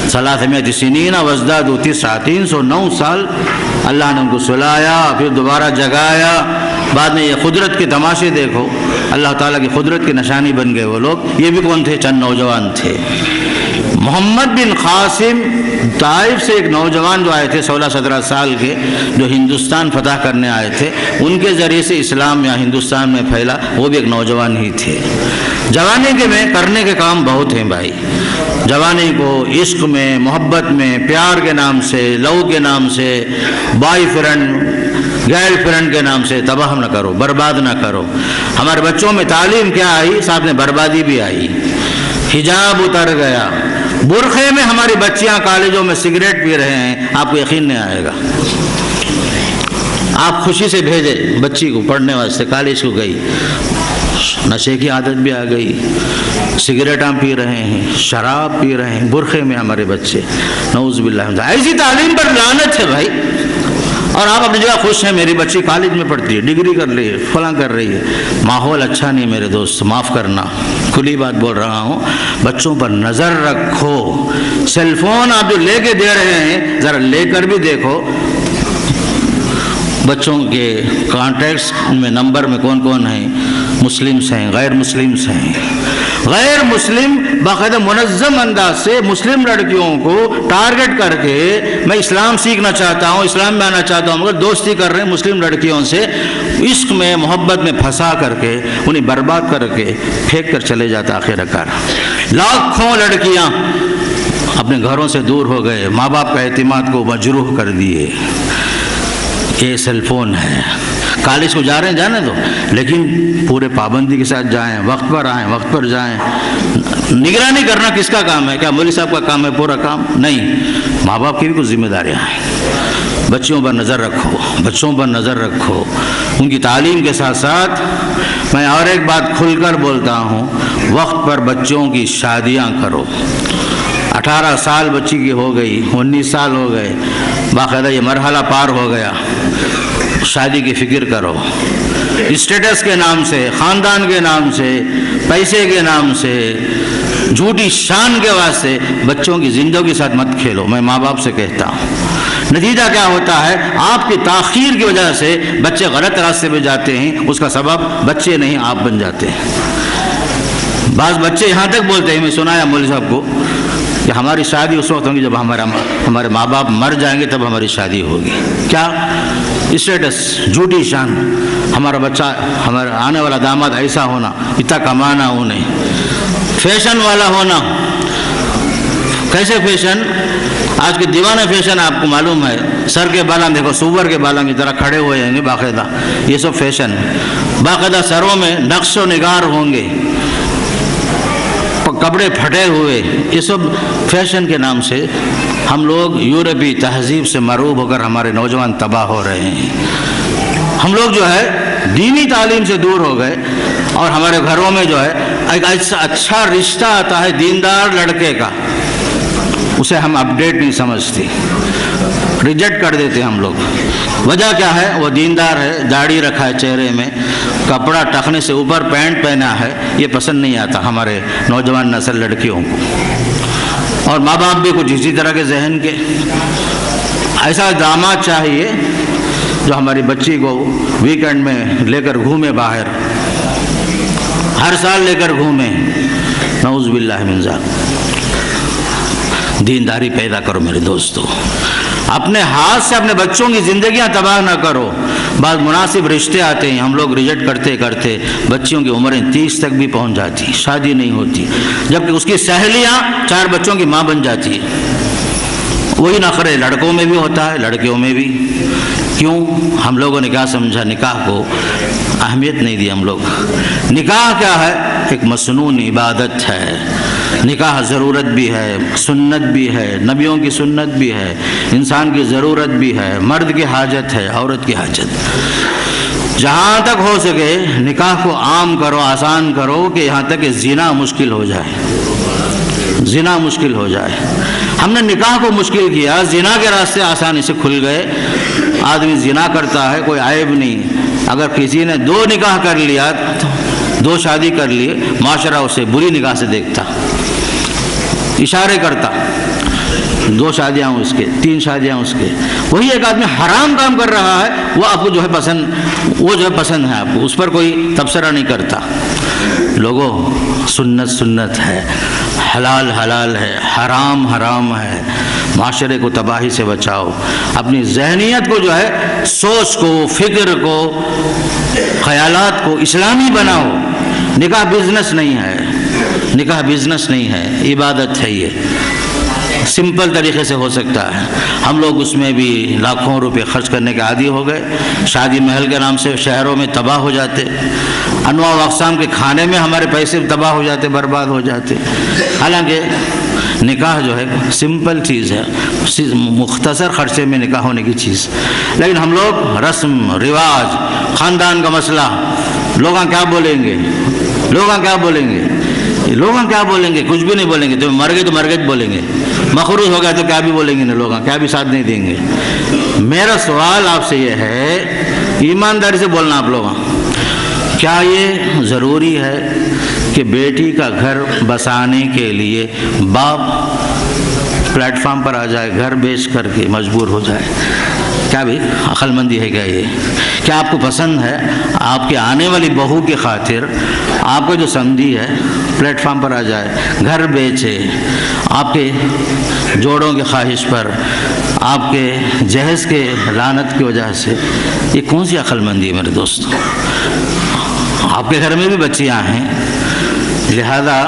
[SPEAKER 2] 300 سنین وازدادوا 9، 309 سال اللہ نے ان کو سلایا، پھر دوبارہ جگایا. بعد میں یہ قدرت کے تماشے دیکھو، اللہ تعالیٰ کی قدرت کی نشانی بن گئے وہ لوگ. یہ بھی کون تھے؟ چند نوجوان تھے. محمد بن قاسم طائف سے ایک نوجوان جو آئے تھے 16-17 سال کے، جو ہندوستان فتح کرنے آئے تھے، ان کے ذریعے سے اسلام یہاں ہندوستان میں پھیلا، وہ بھی ایک نوجوان ہی تھے۔ جوانی کے میں کرنے کے کام بہت ہیں بھائی، جوانی کو عشق میں، محبت میں، پیار کے نام سے، لو کے نام سے، بوائے فرینڈ گرل فرینڈ کے نام سے تباہ نہ کرو، برباد نہ کرو۔ ہمارے بچوں میں تعلیم کیا آئی، ساتھ میں بربادی بھی آئی۔ حجاب اتر گیا، برقعے میں ہماری بچیاں کالجوں میں سگریٹ پی رہے ہیں، آپ کو یقین نہیں آئے گا۔ آپ خوشی سے بھیجے بچی کو پڑھنے واسطے، کالج کو گئی، نشے کی عادت بھی آ گئی، سگریٹاں پی رہے ہیں، شراب پی رہے ہیں، برقعے میں ہمارے بچے، نعوذ باللہ۔ ایسی تعلیم پر لعنت ہے بھائی، اور آپ اپنی جگہ خوش ہیں، میری بچی کالج میں پڑھتی ہے، ڈگری کر رہی ہے، فلاں کر رہی ہے۔ ماحول اچھا نہیں میرے دوست، معاف کرنا، کھلی بات بول رہا ہوں، بچوں پر نظر رکھو۔ سیل فون آپ جو لے کے دے رہے ہیں، ذرا لے کر بھی دیکھو بچوں کے کانٹیکٹس میں نمبر میں کون کون ہیں، مسلمس ہیں، غیر مسلمس ہیں۔ غیر مسلم باقاعدہ منظم انداز سے مسلم لڑکیوں کو ٹارگٹ کر کے میں اسلام سیکھنا چاہتا ہوں، اسلام میں آنا چاہتا ہوں، مگر دوستی کر رہے ہیں مسلم لڑکیوں سے، عشق میں محبت میں پھنسا کر کے انہیں برباد کر کے پھینک کر چلے جاتا آخر کار۔ لاکھوں لڑکیاں اپنے گھروں سے دور ہو گئے، ماں باپ کا اعتماد کو مجروح کر دیے۔ یہ سیل فون ہے۔ کالج کو جا رہے ہیں جانے دو، لیکن پورے پابندی کے ساتھ جائیں، وقت پر آئیں، وقت پر جائیں۔ نگرانی کرنا کس کا کام ہے؟ کیا مولوی صاحب کا کام ہے پورا کام؟ نہیں، ماں باپ کی بھی کچھ ذمہ داریاں ہیں۔ بچوں پر نظر رکھو، بچوں پر نظر رکھو، ان کی تعلیم کے ساتھ ساتھ میں اور ایک بات کھل کر بولتا ہوں، وقت پر بچوں کی شادیاں کرو۔ 18 سال بچی کی ہو گئی، 19 سال ہو گئے، باقاعدہ یہ مرحلہ پار ہو گیا، شادی کی فکر کرو۔ اسٹیٹس کے نام سے، خاندان کے نام سے، پیسے کے نام سے، جھوٹی شان کے واسطے بچوں کی زندگی کے ساتھ مت کھیلو، میں ماں باپ سے کہتا ہوں۔ نتیجہ کیا ہوتا ہے؟ آپ کی تاخیر کی وجہ سے بچے غلط راستے پہ جاتے ہیں، اس کا سبب بچے نہیں آپ بن جاتے ہیں۔ بعض بچے یہاں تک بولتے ہیں، میں سنایا مولوی صاحب کو، کہ ہماری شادی اس وقت ہوگی جب ہمارے ماں باپ مر جائیں گے، تب ہماری شادی ہوگی۔ کیا اسٹیٹس، جھوٹی شان، ہمارا بچہ، ہمارا آنے والا داماد ایسا ہونا، اتنا کمانا انہیں، فیشن والا ہونا۔ کیسے فیشن؟ آج کے دیوانہ فیشن آپ کو معلوم ہے، سر کے بالاں دیکھو، سور کے بالاں کی طرح کھڑے ہوئے ہیں باقاعدہ، یہ سب فیشن۔ باقاعدہ سروں میں نقش و نگار ہوں گے، کپڑے پھٹے ہوئے، یہ سب فیشن کے نام سے ہم لوگ یورپی تہذیب سے مروب ہو کر ہمارے نوجوان تباہ ہو رہے ہیں۔ ہم لوگ جو ہے دینی تعلیم سے دور ہو گئے، اور ہمارے گھروں میں جو ہے ایک ایسا اچھا رشتہ آتا ہے دیندار لڑکے کا، اسے ہم اپڈیٹ نہیں سمجھتے، ریجیکٹ کر دیتے ہم لوگ۔ وجہ کیا ہے؟ وہ دیندار ہے، داڑھی رکھا ہے چہرے میں، کپڑا ٹخنے سے اوپر پینٹ پہنا ہے، یہ پسند نہیں آتا ہمارے نوجوان نسل لڑکیوں کو۔ اور ماں باپ بھی کچھ اسی طرح کے ذہن کے، ایسا داماد چاہیے جو ہماری بچی کو ویکنڈ میں لے کر گھومے باہر، ہر سال لے کر گھومے، نعوذ باللہ من ذالک۔ دینداری پیدا کرو میرے دوستو، اپنے ہاتھ سے اپنے بچوں کی زندگیاں تباہ نہ کرو۔ بعض مناسب رشتے آتے ہیں، ہم لوگ ریجیکٹ کرتے کرتے بچیوں کی عمریں 30 تک بھی پہنچ جاتی، شادی نہیں ہوتی، جبکہ اس کی سہیلیاں 4 بچوں کی ماں بن جاتی ہے۔ وہی نخرے لڑکوں میں بھی ہوتا ہے، لڑکیوں میں بھی۔ کیوں؟ ہم لوگوں نے کیا سمجھا؟ نکاح کو اہمیت نہیں دی ہم لوگ۔ نکاح کیا ہے؟ ایک مسنون عبادت ہے، نکاح ضرورت بھی ہے، سنت بھی ہے، نبیوں کی سنت بھی ہے، انسان کی ضرورت بھی ہے، مرد کی حاجت ہے، عورت کی حاجت۔ جہاں تک ہو سکے نکاح کو عام کرو، آسان کرو، کہ یہاں تک کہ زنا مشکل ہو جائے، زنا مشکل ہو جائے۔ ہم نے نکاح کو مشکل کیا، زنا کے راستے آسانی سے کھل گئے۔ آدمی زنا کرتا ہے، کوئی عیب نہیں۔ اگر کسی نے 2 نکاح کر لیا، 2 شادی کر لیے، معاشرہ اسے بری نگاہ سے دیکھتا، اشارے کرتا، 2 شادیاں اس کے، 3 شادیاں اس کے۔ وہی ایک آدمی حرام کام کر رہا ہے، وہ آپ کو جو ہے پسند، وہ جو ہے پسند ہے آپ کو، اس پر کوئی تبصرہ نہیں کرتا۔ لوگوں، سنت سنت ہے، حلال حلال ہے، حرام حرام ہے، معاشرے کو تباہی سے بچاؤ، اپنی ذہنیت کو جو ہے، سوچ کو، فکر کو، خیالات کو اسلامی بناؤ۔ نکاح بزنس نہیں ہے، نکاح بزنس نہیں ہے، عبادت ہے۔ یہ سمپل طریقے سے ہو سکتا ہے، ہم لوگ اس میں بھی لاکھوں روپے خرچ کرنے کے عادی ہو گئے، شادی محل کے نام سے شہروں میں تباہ ہو جاتے، انواع و اقسام کے کھانے میں ہمارے پیسے تباہ ہو جاتے، برباد ہو جاتے۔ حالانکہ نکاح جو ہے سمپل چیز ہے، مختصر خرچے میں نکاح ہونے کی چیز، لیکن ہم لوگ رسم رواج، خاندان کا مسئلہ، لوگ کیا بولیں گے، لوگ کیا بولیں گے، لوگ کیا بولیں گے، کچھ بھی نہیں بولیں گے، تو مر گئے تو مر گئے بولیں گے، مخروج ہو گیا تو کیا بھی بولیں گے، لوگ کیا بھی ساتھ نہیں دیں گے۔ میرا سوال آپ سے یہ ہے، ایمانداری سے بولنا آپ لوگ، کیا یہ ضروری ہے کہ بیٹی کا گھر بسانے کے لیے باپ پلیٹ فارم پر آ جائے، گھر بیچ کر کے مجبور ہو جائے؟ کیا بھی عقل مندی ہے کیا یہ؟ کیا آپ کو پسند ہے آپ کی آنے والی بہو کی خاطر آپ کا جو سمدھی ہے پلیٹ فارم پر آ جائے، گھر بیچے، آپ کے جوڑوں کی خواہش پر، آپ کے جہیز کے لعنت کی وجہ سے؟ یہ کون سی عقل مندی ہے میرے دوستو؟ آپ کے گھر میں بھی بچیاں ہیں، لہذا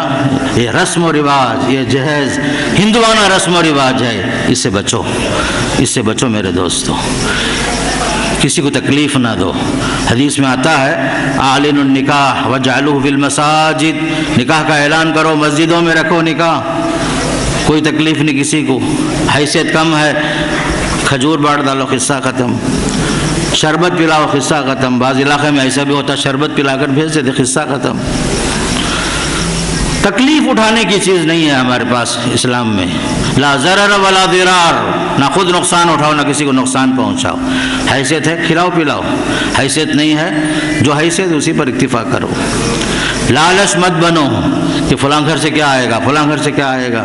[SPEAKER 2] یہ رسم و رواج، یہ جہیز ہندوانہ رسم و رواج ہے، اس سے بچو، اس سے بچو میرے دوستو، کسی کو تکلیف نہ دو۔ حدیث میں آتا ہے اعلنوا النکاح وجعلوه فی المساجد، نکاح کا اعلان کرو، مسجدوں میں رکھو نکاح، کوئی تکلیف نہیں کسی کو، حیثیت کم ہے کھجور بانٹ ڈالو، قصہ ختم، شربت پلاؤ، قصہ ختم۔ بعض علاقے میں ایسا بھی ہوتا ہے شربت پلا کر بھیج دیتے، قصہ ختم۔ تکلیف اٹھانے کی چیز نہیں ہے ہمارے پاس اسلام میں، لا ضرر ولا ضرار، نہ خود نقصان اٹھاؤ نہ کسی کو نقصان پہنچاؤ۔ حیثیت ہے کھلاؤ پلاؤ، حیثیت نہیں ہے جو حیثیت اسی پر اکتفا کرو۔ لالچ مت بنو کہ فلاں گھر سے کیا آئے گا، فلاں گھر سے کیا آئے گا،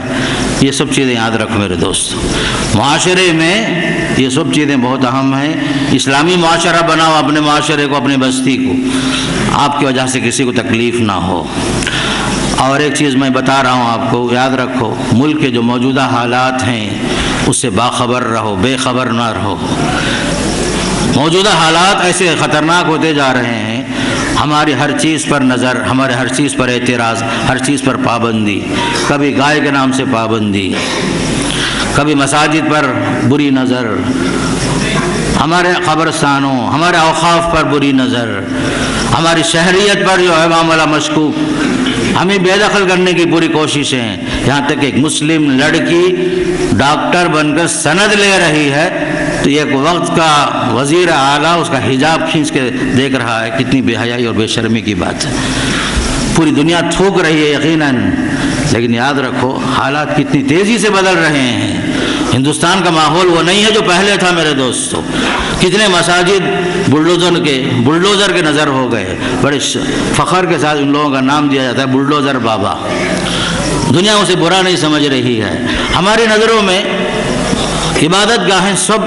[SPEAKER 2] یہ سب چیزیں یاد رکھو میرے دوست۔ معاشرے میں یہ سب چیزیں بہت اہم ہیں، اسلامی معاشرہ بناؤ اپنے معاشرے کو، اپنی بستی کو، آپ کی وجہ سے کسی کو تکلیف نہ ہو۔ اور ایک چیز میں بتا رہا ہوں آپ کو، یاد رکھو، ملک کے جو موجودہ حالات ہیں اس سے باخبر رہو، بے خبر نہ رہو۔ موجودہ حالات ایسے خطرناک ہوتے جا رہے ہیں، ہماری ہر چیز پر نظر، ہمارے ہر چیز پر اعتراض، ہر چیز پر پابندی، کبھی گائے کے نام سے پابندی، کبھی مساجد پر بری نظر، ہمارے قبرستانوں، ہمارے اوقاف پر بری نظر، ہماری شہریت پر جو ہے معاملہ مشکوک، ہمیں بے دخل کرنے کی پوری کوششیں، یہاں تک کہ ایک مسلم لڑکی ڈاکٹر بن کر سند لے رہی ہے تو ایک وقت کا وزیر اعلیٰ اس کا حجاب کھینچ کے دیکھ رہا ہے، کتنی بے حیائی اور بے شرمی کی بات ہے۔ پوری دنیا تھوک رہی ہے یقیناً، لیکن یاد رکھو حالات کتنی تیزی سے بدل رہے ہیں۔ ہندوستان کا ماحول وہ نہیں ہے جو پہلے تھا میرے دوستو۔ کتنے مساجد بلڈوزر کے نظر ہو گئے، بڑے فخر کے ساتھ ان لوگوں کا نام دیا جاتا ہے بلڈوزر بابا۔ دنیا اسے برا نہیں سمجھ رہی ہے۔ ہماری نظروں میں عبادت گاہیں سب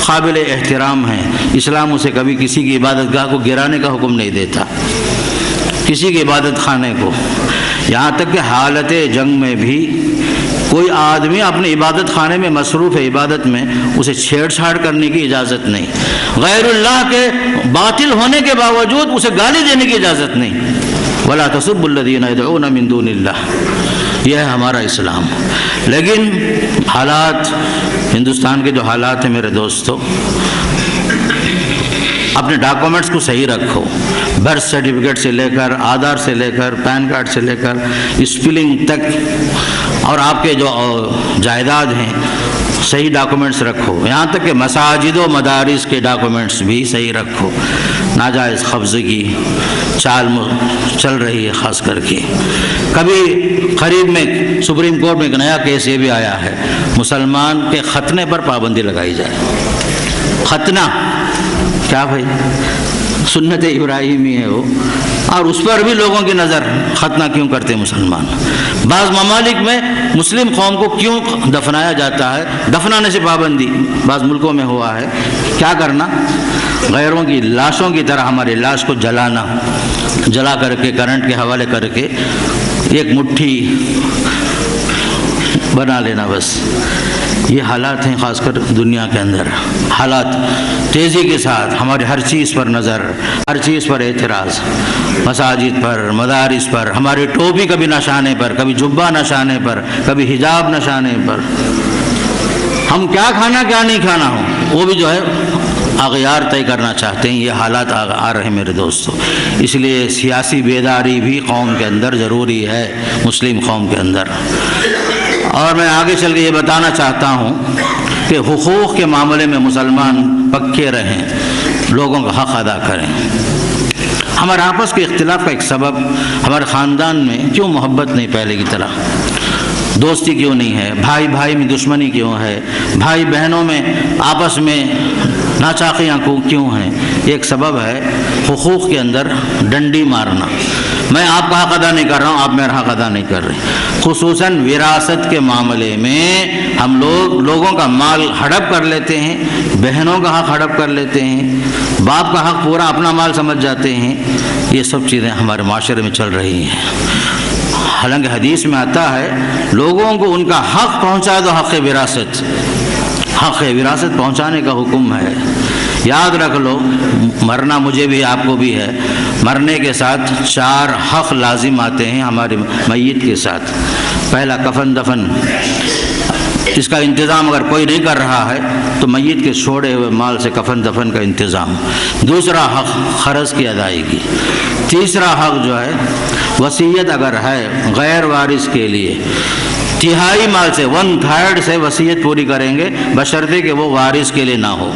[SPEAKER 2] قابل احترام ہیں، اسلام اسے کبھی کسی کی عبادت گاہ کو گرانے کا حکم نہیں دیتا، کسی کی عبادت خانے کو۔ یہاں تک کہ حالت جنگ میں بھی کوئی آدمی اپنے عبادت خانے میں مصروف ہے عبادت میں، اسے چھیڑ چھاڑ کرنے کی اجازت نہیں، غیر اللہ کے باطل ہونے کے باوجود اسے گالی دینے کی اجازت نہیں۔ وَلَا تَسُبُّوا الَّذِينَ يَدْعُونَ مِن دُونِ اللَّهِ، یہ ہے ہمارا اسلام۔ لیکن حالات، ہندوستان کے جو حالات ہیں میرے دوستو، اپنے ڈاکومنٹس کو صحیح رکھو، برتھ سرٹیفکیٹ سے لے کر، آدھار سے لے کر، پین کارڈ سے لے کر، اسپیلنگ تک، اور آپ کے جو جائیداد ہیں صحیح ڈاکومنٹس رکھو، یہاں تک کہ مساجد و مدارس کے ڈاکومنٹس بھی صحیح رکھو۔ ناجائز قبضے کی چال چل رہی ہے، خاص کر کے کبھی قریب میں سپریم کورٹ میں ایک نیا کیس یہ بھی آیا ہے، مسلمان کے ختنے پر پابندی لگائی جائے۔ ختنہ کیا بھائی، سنت ابراہیمی ہے وہ، اور اس پر بھی لوگوں کی نظر، ختنہ کیوں کرتے مسلمان؟ بعض ممالک میں مسلم قوم کو کیوں دفنایا جاتا ہے، دفنانے سے پابندی بعض ملکوں میں ہوا ہے۔ کیا کرنا؟ غیروں کی لاشوں کی طرح ہماری لاش کو جلانا، جلا کر کے کرنٹ کے حوالے کر کے ایک مٹھی بنا لینا بس. یہ حالات ہیں خاص کر دنیا کے اندر. حالات تیزی کے ساتھ ہمارے ہر چیز پر نظر، ہر چیز پر اعتراض، مساجد پر، مدارس پر، ہماری ٹوپی کبھی نشانے پر، کبھی جبہ نشانے پر، کبھی حجاب نشانے پر. ہم کیا کھانا کیا نہیں کھانا ہو وہ بھی جو ہے اغیار طے کرنا چاہتے ہیں. یہ حالات آ رہے ہیں میرے دوستو. اس لیے سیاسی بیداری بھی قوم کے اندر ضروری ہے، مسلم قوم کے اندر. اور میں آگے چل کے یہ بتانا چاہتا ہوں کہ حقوق کے معاملے میں مسلمان پکے رہیں، لوگوں کا حق ادا کریں. ہمارے آپس کے اختلاف کا ایک سبب ہمارے خاندان میں کیوں محبت نہیں پہلے کی طرح، دوستی کیوں نہیں ہے، بھائی بھائی میں دشمنی کیوں ہے، بھائی بہنوں میں آپس میں ناچاقیاں کیوں ہیں. ایک سبب ہے حقوق کے اندر ڈنڈی مارنا. میں آپ کا حق ادا نہیں کر رہا ہوں، آپ میرا حق ادا نہیں کر رہے. خصوصاً وراثت کے معاملے میں ہم لوگوں کا مال ہڑپ کر لیتے ہیں، بہنوں کا حق ہڑپ کر لیتے ہیں، باپ کا حق پورا اپنا مال سمجھ جاتے ہیں. یہ سب چیزیں ہمارے معاشرے میں چل رہی ہیں. حالانکہ حدیث میں آتا ہے لوگوں کو ان کا حق پہنچا دو، حق وراثت پہنچانے کا حکم ہے. یاد رکھ لو، مرنا مجھے بھی آپ کو بھی ہے. مرنے کے ساتھ 4 حق لازم آتے ہیں ہمارے میت کے ساتھ. پہلا کفن دفن، اس کا انتظام اگر کوئی نہیں کر رہا ہے تو میت کے چھوڑے ہوئے مال سے کفن دفن کا انتظام. دوسرا حق قرض کی ادائیگی. تیسرا حق جو ہے وصیت اگر ہے غیر وارث کے لیے، 1/3 مال سے 1/3 سے وصیت پوری کریں گے بشرطے کہ وہ وارث کے لیے نہ ہو.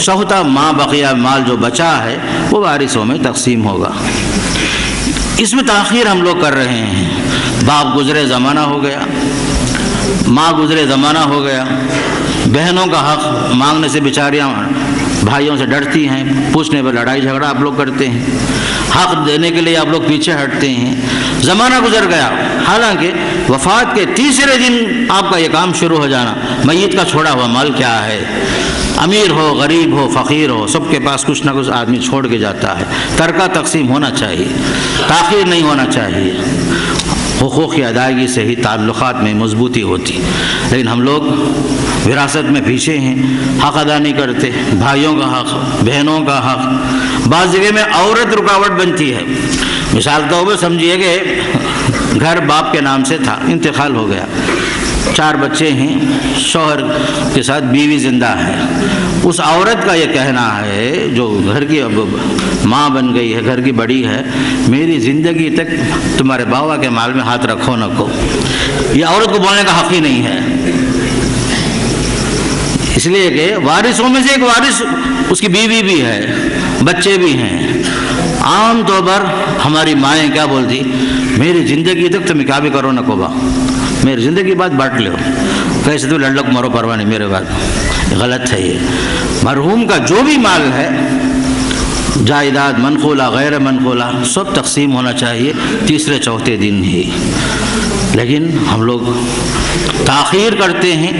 [SPEAKER 2] چوتھا ماں بقیہ مال جو بچا ہے وہ وارثوں میں تقسیم ہوگا. اس میں تاخیر ہم لوگ کر رہے ہیں. باپ گزرے زمانہ ہو گیا، ماں گزرے زمانہ ہو گیا، بہنوں کا حق مانگنے سے بیچاریاں بھائیوں سے ڈرتی ہیں، پوچھنے پر لڑائی جھگڑا آپ لوگ کرتے ہیں، حق دینے کے لیے آپ لوگ پیچھے ہٹتے ہیں. زمانہ گزر گیا. حالانکہ وفات کے تیسرے دن آپ کا یہ کام شروع ہو جانا، میت کا چھوڑا ہوا مال کیا ہے، امیر ہو غریب ہو فقیر ہو سب کے پاس کچھ نہ کچھ آدمی چھوڑ کے جاتا ہے. ترکہ تقسیم ہونا چاہیے، تاخیر نہیں ہونا چاہیے. حقوق کی ادائیگی سے ہی تعلقات میں مضبوطی ہوتی. لیکن ہم لوگ وراثت میں پیچھے ہیں، حق ادا نہیں کرتے. بھائیوں کا حق، بہنوں کا حق. بعض جگہ میں عورت رکاوٹ بنتی ہے. مثال کے طور پر سمجھیے کہ گھر باپ کے نام سے تھا، انتقال ہو گیا، 4 بچے ہیں، شوہر کے ساتھ بیوی زندہ ہے. اس عورت کا یہ کہنا ہے جو گھر کی اب ماں بن گئی ہے، گھر کی بڑی ہے، میری زندگی تک تمہارے باوا کے مال میں ہاتھ رکھو نہ کو. یہ عورت کو بولنے کا حق ہی نہیں ہے. اس لیے کہ وارثوں میں سے ایک وارث اس کی بیوی بھی ہے، بچے بھی ہیں. عام طور پر ہماری مائیں کیا بولتی، میری زندگی تک تم کیا بھی کرو نہ کو با، میری زندگی بات بانٹ لو، کیسے تو لڑ لو مرو پرواہ نہیں میرے بات. غلط ہے. یہ مرحوم کا جو بھی مال ہے، جائیداد منقولہ غیر منقولہ سب تقسیم ہونا چاہیے تیسرے چوتھے دن ہی. لیکن ہم لوگ تاخیر کرتے ہیں.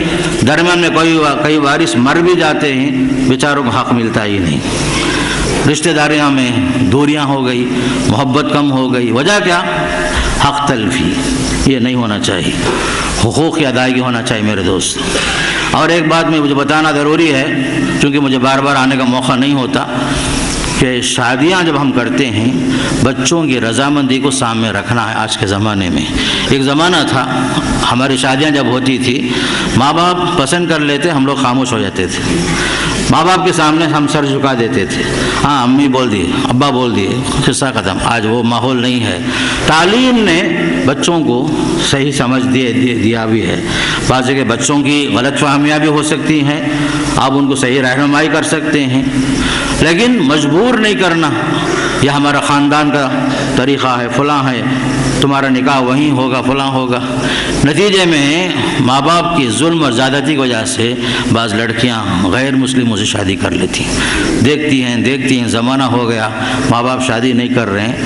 [SPEAKER 2] درمیان میں کئی وارث مر بھی جاتے ہیں، بیچاروں کو حق ملتا ہی نہیں. رشتہ داریاں میں دوریاں ہو گئی، محبت کم ہو گئی. وجہ کیا؟ حق تلفی. یہ نہیں ہونا چاہیے. حقوق کی ادائیگی ہونا چاہیے میرے دوست. اور ایک بات مجھے بتانا ضروری ہے، کیونکہ مجھے بار بار آنے کا موقع نہیں ہوتا، کہ شادیاں جب ہم کرتے ہیں بچوں کی رضامندی کو سامنے رکھنا ہے. آج کے زمانے میں ایک زمانہ تھا، ہماری شادیاں جب ہوتی تھی ماں باپ پسند کر لیتے، ہم لوگ خاموش ہو جاتے تھے. ماں باپ کے سامنے ہم سر جھکا دیتے تھے. ہاں امی بول دیے، ابا بول دیے، قصہ ختم. آج وہ ماحول نہیں ہے. تعلیم نے بچوں کو صحیح سمجھ دیا بھی ہے. بعض جگہ بچوں کی غلط فہمیاں بھی ہو سکتی ہیں، آپ ان کو صحیح رہنمائی کر سکتے ہیں، لیکن مجبور نہیں کرنا. یہ ہمارا خاندان کا طریقہ ہے، فلاں ہے، تمہارا نکاح وہیں ہوگا، فلاں ہوگا. نتیجے میں ماں باپ کی ظلم اور زیادتی کی وجہ سے بعض لڑکیاں غیر مسلموں سے شادی کر لیتی ہیں. دیکھتی ہیں زمانہ ہو گیا، ماں باپ شادی نہیں کر رہے ہیں،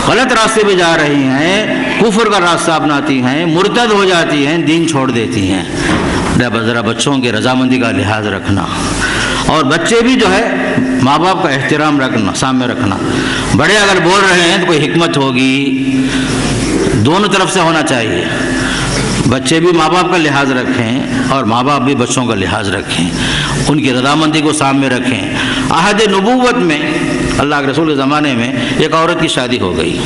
[SPEAKER 2] غلط راستے پہ جا رہی ہیں، کفر کا راستہ اپناتی ہیں، مرتد ہو جاتی ہیں، دین چھوڑ دیتی ہیں. ذرا بچوں کی رضامندی کا لحاظ رکھنا. اور بچے بھی جو ہے ماں باپ کا احترام رکھنا، سامنے رکھنا. بڑے اگر بول رہے ہیں تو کوئی حکمت ہوگی، دونوں طرف سے ہونا چاہیے. بچے بھی ماں باپ کا لحاظ رکھیں اور ماں باپ بھی بچوں کا لحاظ رکھیں، ان کی رضامندی کو سامنے رکھیں۔ عہد نبوت میں اللہ کے رسول کے زمانے میں ایک عورت کی شادی ہو گئی۔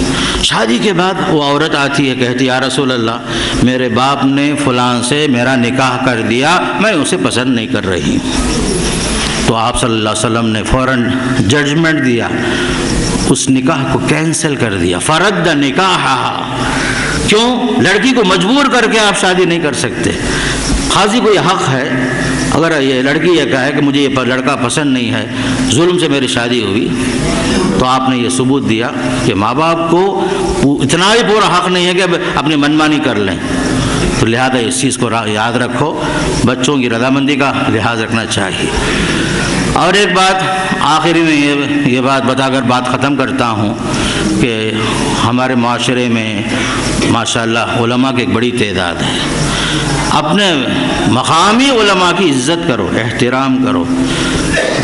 [SPEAKER 2] شادی کے بعد وہ عورت آتی ہے، کہتی یا رسول اللہ میرے باپ نے فلاں سے میرا نکاح کر دیا، میں اسے پسند نہیں کر رہی۔ تو آپ صلی اللہ علیہ وسلم نے فوراً ججمنٹ دیا، اس نکاح کو کینسل کر دیا، فرد نکاح۔ کیوں؟ لڑکی کو مجبور کر کے آپ شادی نہیں کر سکتے۔ قاضی کو یہ حق ہے، اگر یہ لڑکی یہ کہے کہ مجھے یہ لڑکا پسند نہیں ہے، ظلم سے میری شادی ہوئی، تو آپ نے یہ ثبوت دیا کہ ماں باپ کو اتنا ہی پورا حق نہیں ہے کہ اپنی منمانی کر لیں۔ تو لہذا اس چیز کو یاد رکھو، بچوں کی رضامندی کا لحاظ رکھنا چاہیے۔ اور ایک بات آخری میں یہ بات بتا کر بات ختم کرتا ہوں کہ ہمارے معاشرے میں ماشاءاللہ علماء کی ایک بڑی تعداد ہے۔ اپنے مقامی علماء کی عزت کرو، احترام کرو۔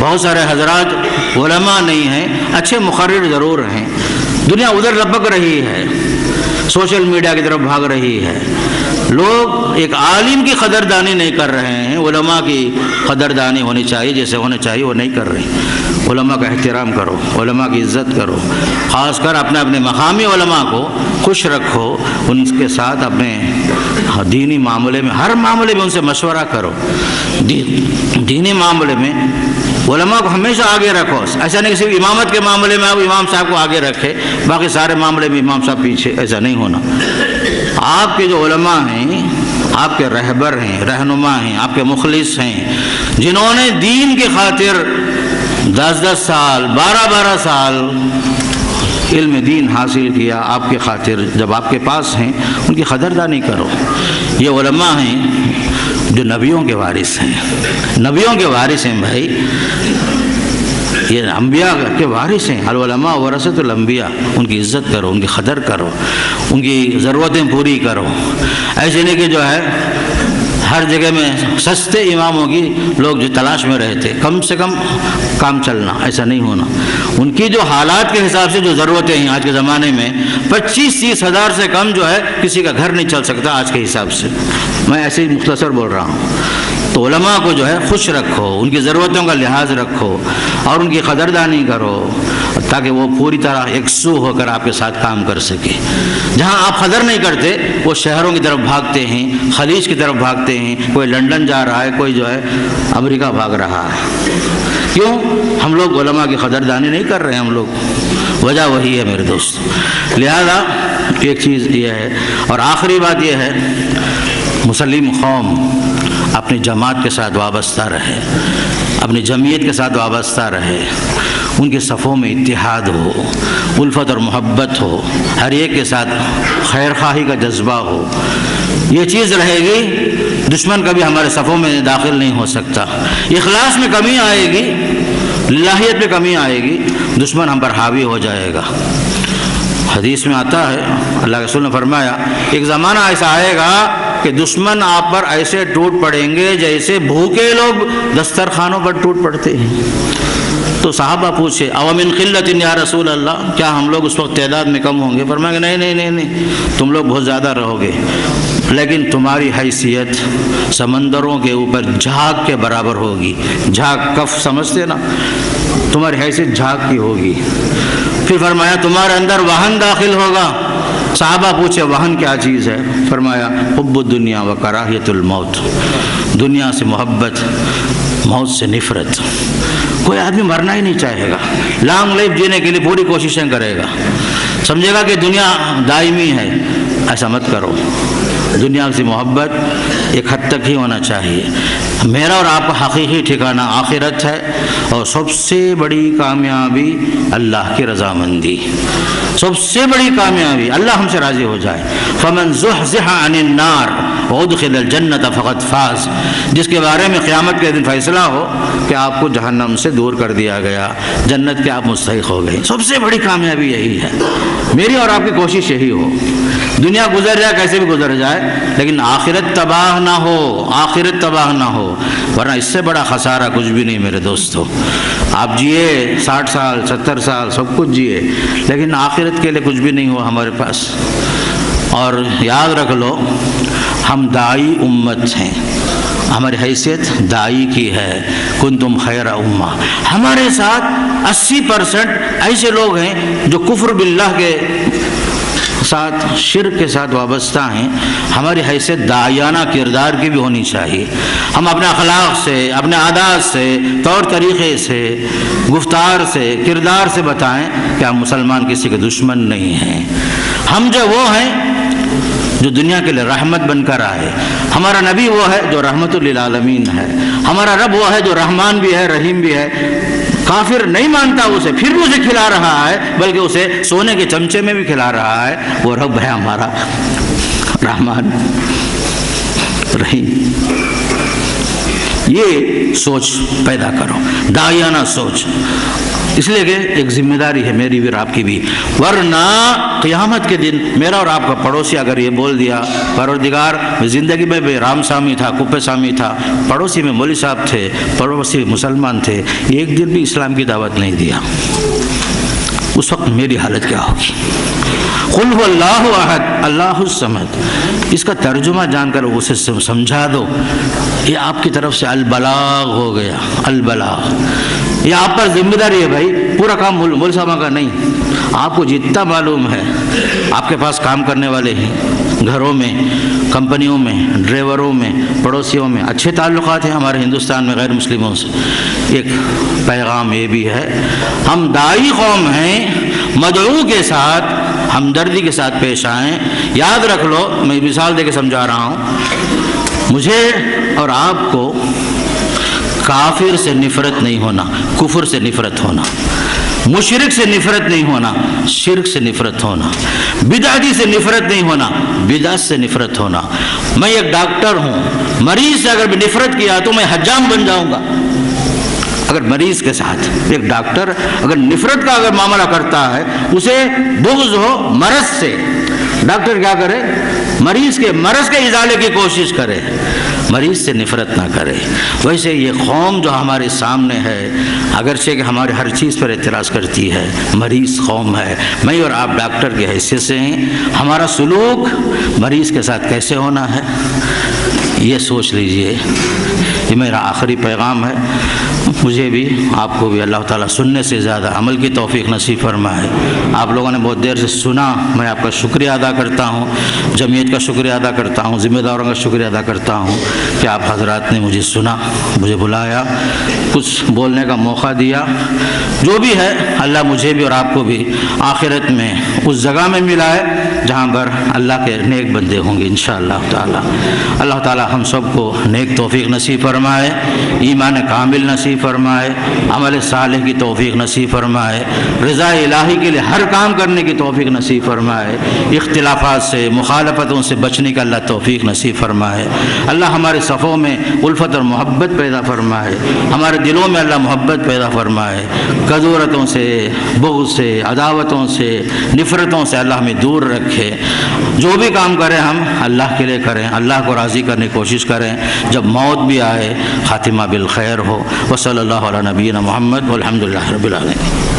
[SPEAKER 2] بہت سارے حضرات علماء نہیں ہیں، اچھے مقرر ضرور ہیں، دنیا ادھر لپک رہی ہے، سوشل میڈیا کی طرف بھاگ رہی ہے، لوگ ایک عالم کی قدردانی نہیں کر رہے ہیں، علماء کی قدردانی ہونی چاہیے، جیسے ہونا چاہیے وہ نہیں کر رہے۔ علماء کا احترام کرو، علماء کی عزت کرو، خاص کر اپنے مقامی علماء کو خوش رکھو، ان کے ساتھ اپنے دینی معاملے میں ہر معاملے میں ان سے مشورہ کرو۔ دینی معاملے میں علماء کو ہمیشہ آگے رکھو، ایسا نہیں کہ صرف امامت کے معاملے میں آپ امام صاحب کو آگے رکھے، باقی سارے معاملے میں امام صاحب پیچھے، ایسا نہیں ہونا۔ آپ کے جو علماء ہیں، آپ کے رہبر ہیں، رہنما ہیں، آپ کے مخلص ہیں، جنہوں نے دین کی خاطر 10 سال 12 سال علم دین حاصل کیا، آپ کی خاطر جب آپ کے پاس ہیں ان کی قدردانی کرو۔ یہ علماء ہیں جو نبیوں کے وارث ہیں، نبیوں کے وارث ہیں بھائی، یہ انبیاء کے وارث ہیں۔ العلماء ورثۃ الانبیاء، ان کی عزت کرو، ان کی قدر کرو، ان کی ضرورتیں پوری کرو۔ ایسے نہیں کہ جو ہے ہر جگہ میں سستے اماموں کی لوگ جو تلاش میں رہتے، کم سے کم کام چلنا، ایسا نہیں ہونا۔ ان کی جو حالات کے حساب سے جو ضرورتیں ہیں آج کے زمانے میں 25-30 ہزار سے کم جو ہے کسی کا گھر نہیں چل سکتا آج کے حساب سے، میں ایسے ہی مختصر بول رہا ہوں۔ تو علماء کو جو ہے خوش رکھو، ان کی ضرورتوں کا لحاظ رکھو اور ان کی قدردانی کرو، تاکہ وہ پوری طرح یکسو ہو کر آپ کے ساتھ کام کر سکے۔ جہاں آپ قدر نہیں کرتے وہ شہروں کی طرف بھاگتے ہیں، خلیج کی طرف بھاگتے ہیں، کوئی لندن جا رہا ہے، کوئی جو ہے امریکہ بھاگ رہا ہے۔ کیوں؟ ہم لوگ علماء کی قدردانی نہیں کر رہے ہیں، ہم لوگ، وجہ وہی ہے میرے دوست۔ لہذا ایک چیز یہ ہے، اور آخری بات یہ ہے، مسلم قوم اپنی جماعت کے ساتھ وابستہ رہے، اپنی جمعیت کے ساتھ وابستہ رہے، ان کے صفوں میں اتحاد ہو، الفت اور محبت ہو، ہر ایک کے ساتھ خیر خواہی کا جذبہ ہو۔ یہ چیز رہے گی، دشمن کبھی ہمارے صفوں میں داخل نہیں ہو سکتا۔ اخلاص میں کمی آئے گی، للہیت میں کمی آئے گی، دشمن ہم پر حاوی ہو جائے گا۔ حدیث میں آتا ہے، اللہ کے رسول نے فرمایا، ایک زمانہ ایسا آئے گا کہ دشمن آپ پر ایسے ٹوٹ پڑیں گے جیسے بھوکے لوگ دسترخوانوں پر ٹوٹ پڑتے ہیں۔ تو صحابہ پوچھے، او من قلت یا رسول اللہ، کیا ہم لوگ اس وقت تعداد میں کم ہوں گے؟ فرمایا کہ نہیں، تم لوگ بہت زیادہ رہو گے، لیکن تمہاری حیثیت سمندروں کے اوپر جھاگ کے برابر ہوگی۔ جھاگ کف سمجھتے نا، تمہاری حیثیت جھاگ کی ہوگی۔ پھر فرمایا تمہارے اندر وہن داخل ہوگا۔ صحابہ پوچھے وہن کیا چیز ہے؟ فرمایا حب الدنیا و کراہیت الموت، دنیا سے محبت، موت سے نفرت۔ کوئی آدمی مرنا ہی نہیں چاہے گا، لانگ لائف جینے کے لیے پوری کوششیں کرے گا، سمجھے گا کہ دنیا دائمی ہے۔ ایسا مت کرو، دنیا سے محبت ایک حد تک ہی ہونا چاہیے۔ میرا اور آپ کا حقیقی ٹھکانہ آخرت ہے، اور سب سے بڑی کامیابی اللہ کی رضامندی، سب سے بڑی کامیابی اللہ ہم سے راضی ہو جائے۔ فمن زحزح عن النار وادخل الجنۃ فقد فاز، جس کے بارے میں قیامت کے دن فیصلہ ہو کہ آپ کو جہنم سے دور کر دیا گیا، جنت کے آپ مستحق ہو گئے۔ سب سے بڑی کامیابی یہی ہے، میری اور آپ کی کوشش یہی ہو۔ دنیا گزر جائے کیسے بھی گزر جائے، لیکن آخرت تباہ نہ ہو، آخرت تباہ نہ ہو، ورنہ اس سے بڑا خسارہ کچھ بھی نہیں میرے دوستو۔ آپ جیے 60 سال 70 سال سب کچھ جیے، لیکن آخرت کے لیے کچھ بھی نہیں ہوا ہمارے پاس۔ اور یاد رکھ لو ہم داعی امت ہیں، ہماری حیثیت داعی کی ہے، کنتم خیر امہ۔ ہمارے ساتھ 80% ایسے لوگ ہیں جو کفر باللہ کے ساتھ، شرک کے ساتھ وابستہ ہیں۔ ہماری حیثیت داعیانہ کردار کی بھی ہونی چاہیے۔ ہم اپنے اخلاق سے، اپنے عادات سے، طور طریقے سے، گفتار سے، کردار سے بتائیں کہ ہم مسلمان کسی کے دشمن نہیں ہیں۔ ہم جو وہ ہیں جو دنیا کے لیے رحمت بن کر آئے۔ ہمارا نبی وہ ہے جو رحمت للعالمین ہے۔ ہمارا رب وہ ہے جو رحمان بھی ہے، رحیم بھی ہے۔ کافر نہیں مانتا اسے، پھر بھی اسے کھلا رہا ہے، بلکہ اسے سونے کے چمچے میں بھی کھلا رہا ہے۔ وہ رب ہے ہمارا رحمان رحیم۔ یہ سوچ پیدا کرو، داعیانہ سوچ، اس لیے کہ ایک ذمہ داری ہے میری بھی اور آپ کی بھی، ورنہ قیامت کے دن میرا اور آپ کا پڑوسی اگر یہ بول دیا پروردگار زندگی میں بے رام سامی تھا، کپے سامی تھا، پڑوسی میں مولوی صاحب تھے، پڑوسی مسلمان تھے، ایک دن بھی اسلام کی دعوت نہیں دیا، اس وقت میری حالت کیا ہوگی؟ قل هو اللہ احد اللہ الصمد، اس کا ترجمہ جان کر اسے سمجھا دو۔ یہ آپ کی طرف سے البلاغ ہو گیا، البلاغ، یہ آپ پر ذمہ داری ہے بھائی، پورا کام مول صاحبہ کا نہیں۔ آپ کو جتنا معلوم ہے، آپ کے پاس کام کرنے والے ہیں، گھروں میں، کمپنیوں میں، ڈرائیوروں میں، پڑوسیوں میں اچھے تعلقات ہیں ہمارے ہندوستان میں غیر مسلموں سے۔ ایک پیغام یہ بھی ہے، ہم داعی قوم ہیں، مدعو کے ساتھ ہمدردی کے ساتھ پیش آئیں۔ یاد رکھ لو، میں مثال دے کے سمجھا رہا ہوں، مجھے اور آپ کو کافر سے نفرت نہیں ہونا، کفر سے نفرت ہونا، مشرک سے نفرت نہیں ہونا، شرک سے نفرت ہونا، بدعتی سے نفرت نہیں ہونا، بدعت سے نفرت ہونا۔ میں ایک ڈاکٹر ہوں، مریض سے اگر میں نفرت کیا تو میں حجام بن جاؤں گا۔ اگر مریض کے ساتھ ایک ڈاکٹر اگر نفرت کا اگر معاملہ کرتا ہے، اسے بغض ہو مرض سے، ڈاکٹر کیا کرے؟ مریض کے مرض کے ازالے کی کوشش کرے، مریض سے نفرت نہ کرے۔ ویسے یہ قوم جو ہمارے سامنے ہے، اگرچہ کہ ہمارے ہر چیز پر اعتراض کرتی ہے، مریض قوم ہے۔ میں اور آپ ڈاکٹر کی حیثیت سے ہیں، ہمارا سلوک مریض کے ساتھ کیسے ہونا ہے، یہ سوچ لیجئے۔ یہ میرا آخری پیغام ہے۔ مجھے بھی آپ کو بھی اللہ تعالیٰ سننے سے زیادہ عمل کی توفیق نصیب فرمائے۔ آپ لوگوں نے بہت دیر سے سنا، میں آپ کا شکریہ ادا کرتا ہوں، جمعیت کا شکریہ ادا کرتا ہوں، ذمہ داروں کا شکریہ ادا کرتا ہوں کہ آپ حضرات نے مجھے سنا، مجھے بلایا، کچھ بولنے کا موقع دیا۔ جو بھی ہے اللہ مجھے بھی اور آپ کو بھی آخرت میں اس جگہ میں ملائے جہاں پر اللہ کے نیک بندے ہوں گے انشاءاللہ تعالیٰ۔ اللہ تعالیٰ ہم سب کو نیک توفیق نصیب فرمائے، ایمان کامل نصیب فرمائے، عمل صالح کی توفیق نصیب فرمائے، رضا الہی کے لیے ہر کام کرنے کی توفیق نصیب فرمائے، اختلافات سے، مخالفتوں سے بچنے کا اللہ توفیق نصیب فرمائے۔ اللہ ہمارے صفوں میں الفت اور محبت پیدا فرمائے، ہمارے دلوں میں اللہ محبت پیدا فرمائے، کدورتوں سے، بغض سے، عداوتوں سے، نفرتوں سے اللہ ہمیں دور رکھے۔ جو بھی کام کریں ہم اللہ کے لیے کریں، اللہ کو راضی کرنے کی کوشش کریں، جب موت بھی آئے خاتمہ بالخیر ہو۔ وصلی اللہ علی نبینا محمد والحمد للہ رب العالمین۔